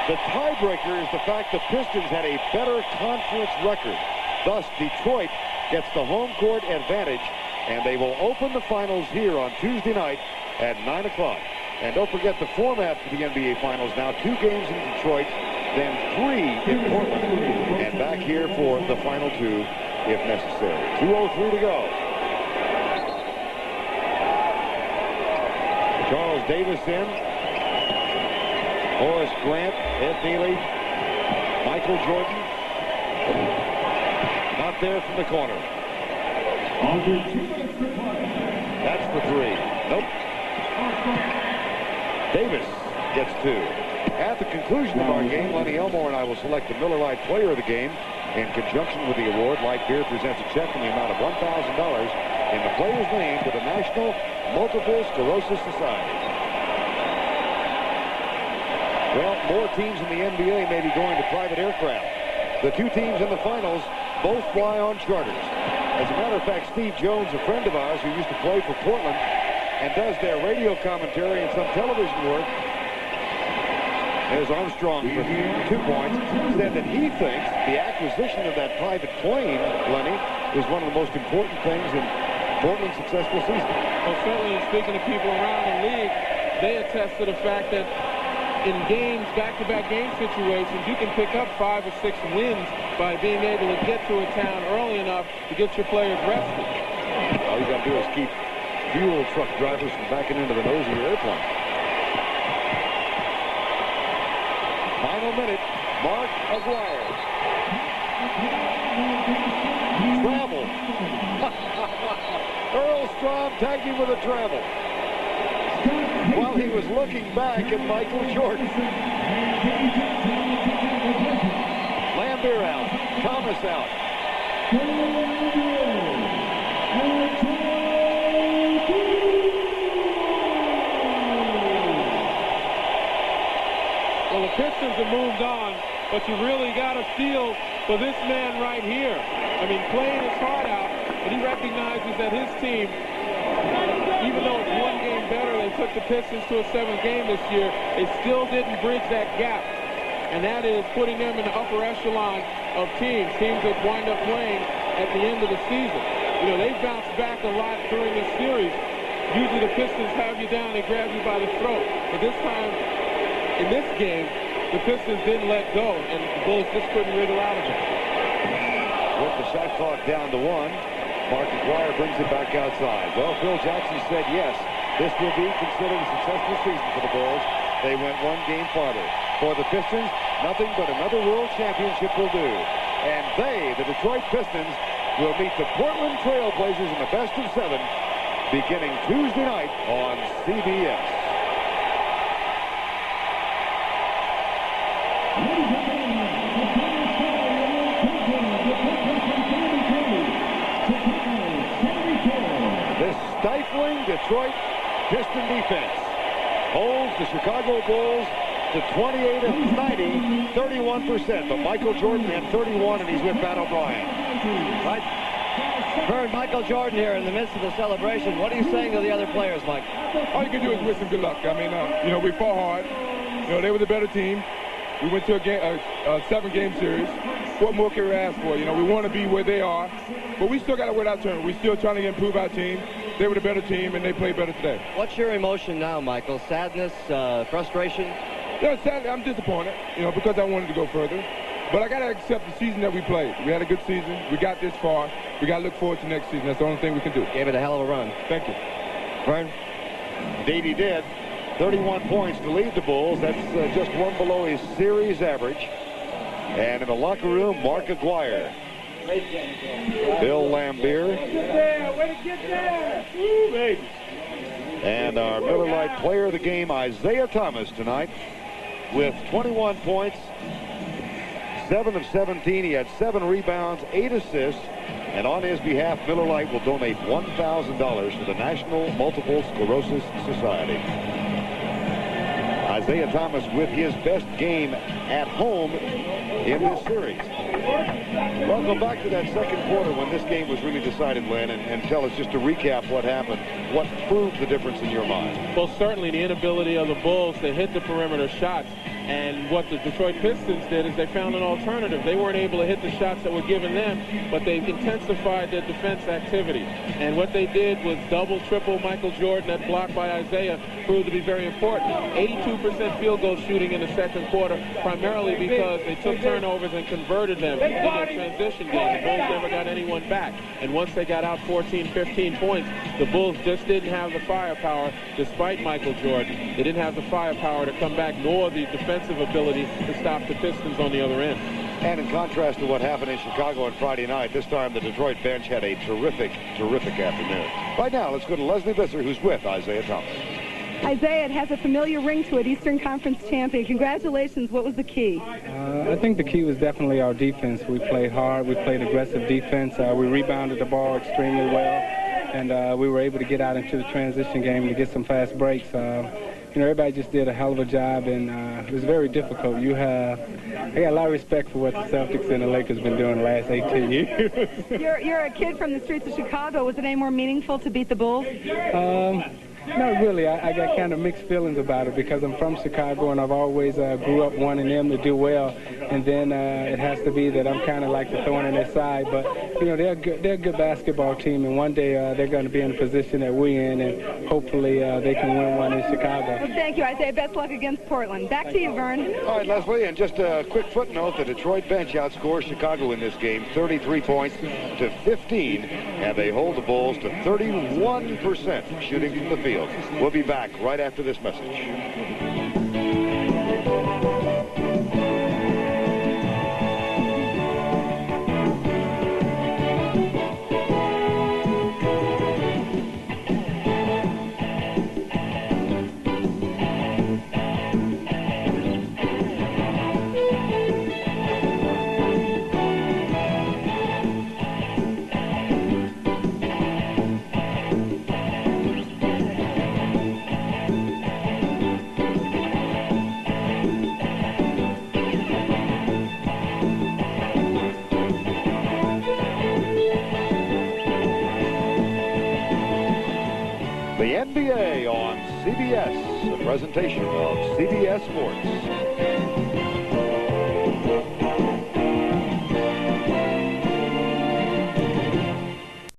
A: The tiebreaker is the fact the Pistons had a better conference record. Thus, Detroit gets the home court advantage, and they will open the finals here on Tuesday night at 9 o'clock. And don't forget the format for the NBA Finals now. 2 games in Detroit, then 3 in Portland, and back here for the final 2 if necessary. 2:03 to go. Charles Davis in. Horace Grant, Ed Neely, Michael Jordan. Not there from the corner. That's the 3. Nope. Davis gets 2. At the conclusion of our game, Lenny Elmore and I will select the Miller Lite Player of the Game. In conjunction with the award, Light Beer presents a check in the amount of $1,000 in the player's name to the National Multiple Sclerosis Society. Well, more teams in the NBA may be going to private aircraft. The 2 teams in the finals both fly on charters. As a matter of fact, Steve Jones, a friend of ours who used to play for Portland and does their radio commentary and some television work, There's Armstrong for 2 points. Said that he thinks the acquisition of that private plane, Lenny, is one of the most important things in Portland's successful season.
B: Well, certainly, speaking to people around the league, they attest to the fact that in games, back-to-back game situations, you can pick up 5 or 6 wins by being able to get to a town early enough to get your players rested.
A: All you got to do is keep fuel truck drivers from backing into the nose of your airplane. Final minute, Mark Aguirre. Travel. Earl Strom tagged him with a travel. While he was looking back at Michael Jordan. Lambier out. Thomas out.
B: Well, the Pistons have moved on, but you really got to feel for this man right here. I mean, playing his heart out, but he recognizes that his team, even though it's one game better, they took the Pistons to a 7th game this year, they still didn't bridge that gap. And that is putting them in the upper echelon of teams that wind up playing at the end of the season. You know, they've bounced back a lot during this series. Usually the Pistons have you down, they grab you by the throat. But this time, in this game, the Pistons didn't let go, and the Bulls just couldn't wriggle out of it.
A: With the shot clock down to 1, Mark Aguirre brings it back outside. Well, Phil Jackson said yes, this will be considered a successful season for the Bulls. They went 1 game farther. For the Pistons, nothing but another world championship will do. And they, the Detroit Pistons, will meet the Portland Trail Blazers in the best of 7 beginning Tuesday night on CBS. This stifling Detroit Piston defense holds the Chicago Bulls to 28 of 90, 31%. But Michael Jordan had 31, and he's with Pat O'Brien.
E: Right. Heard Michael Jordan here in the midst of the celebration. What are you saying to the other players, Mike?
H: All you can do is wish them good luck. I mean, you know, we fought hard. You know, they were the better team. We went to a 7-game series. What more can we ask for? You know, we want to be where they are, but we still got to wait our turn. We're still trying to improve our team. They were the better team, and they played better today.
E: What's your emotion now, Michael? Sadness, frustration?
H: Yeah, sadly, I'm disappointed, you know, because I wanted to go further. But I got to accept the season that we played. We had a good season. We got this far. We got to look forward to next season. That's the only thing we can do.
E: Gave it a hell of a run.
H: Thank you.
E: Vern?
A: Davey did. 31 points to lead the Bulls. That's just 1 below his series average. And in the locker room, Mark Aguirre. Bill Lambier. And our Miller Lite player of the game, Isaiah Thomas, tonight with 21 points, 7 of 17. He had 7 rebounds, 8 assists. And on his behalf, Miller Lite will donate $1,000 to the National Multiple Sclerosis Society. Isaiah Thomas with his best game at home in this series. Welcome back to that second quarter when this game was really decided, Len, and tell us just to recap what happened. What proved the difference in your mind?
B: Well, certainly the inability of the Bulls to hit the perimeter shots. And what the Detroit Pistons did is they found an alternative. They weren't able to hit the shots that were given them, but they intensified their defense activity. And what they did was double, triple Michael Jordan. That block by Isaiah proved to be very important. 82% field goal shooting in the second quarter, primarily because they took turnovers and converted them in their transition game. The Bulls never got anyone back. And once they got out 14, 15 points, the Bulls just didn't have the firepower, despite Michael Jordan. They didn't have the firepower to come back, nor the defensive ability to stop the Pistons on the other end.
A: And in contrast to what happened in Chicago on Friday night, this time the Detroit bench had a terrific afternoon. Right now, let's go to Leslie Visser, who's with Isaiah Thomas.
D: Isaiah, it has a familiar ring to it, Eastern Conference champion. Congratulations. What was the key?
I: I think the key was definitely our defense. We played hard. We played aggressive defense. We rebounded the ball extremely well, and we were able to get out into the transition game to get some fast breaks. You know, everybody just did a hell of a job, and it was very difficult. I got a lot of respect for what the Celtics and the Lakers have been doing the last 18 years.
D: You're a kid from the streets of Chicago. Was it any more meaningful to beat the Bulls?
I: Not really. I got kind of mixed feelings about it because I'm from Chicago and I've always grew up wanting them to do well. And then it has to be that I'm kind of like the thorn in their side. But, you know, they're a good basketball team, and one day they're going to be in the position that we're in, and hopefully they can win one in Chicago.
D: Well, thank you, Isaiah. Best luck against Portland. Back to you, Vern.
A: All right, Leslie, and just a quick footnote, the Detroit bench outscores Chicago in this game 33 points to 15, and they hold the Bulls to 31% shooting from the field. We'll be back right after this message. The NBA on CBS, a presentation of CBS Sports.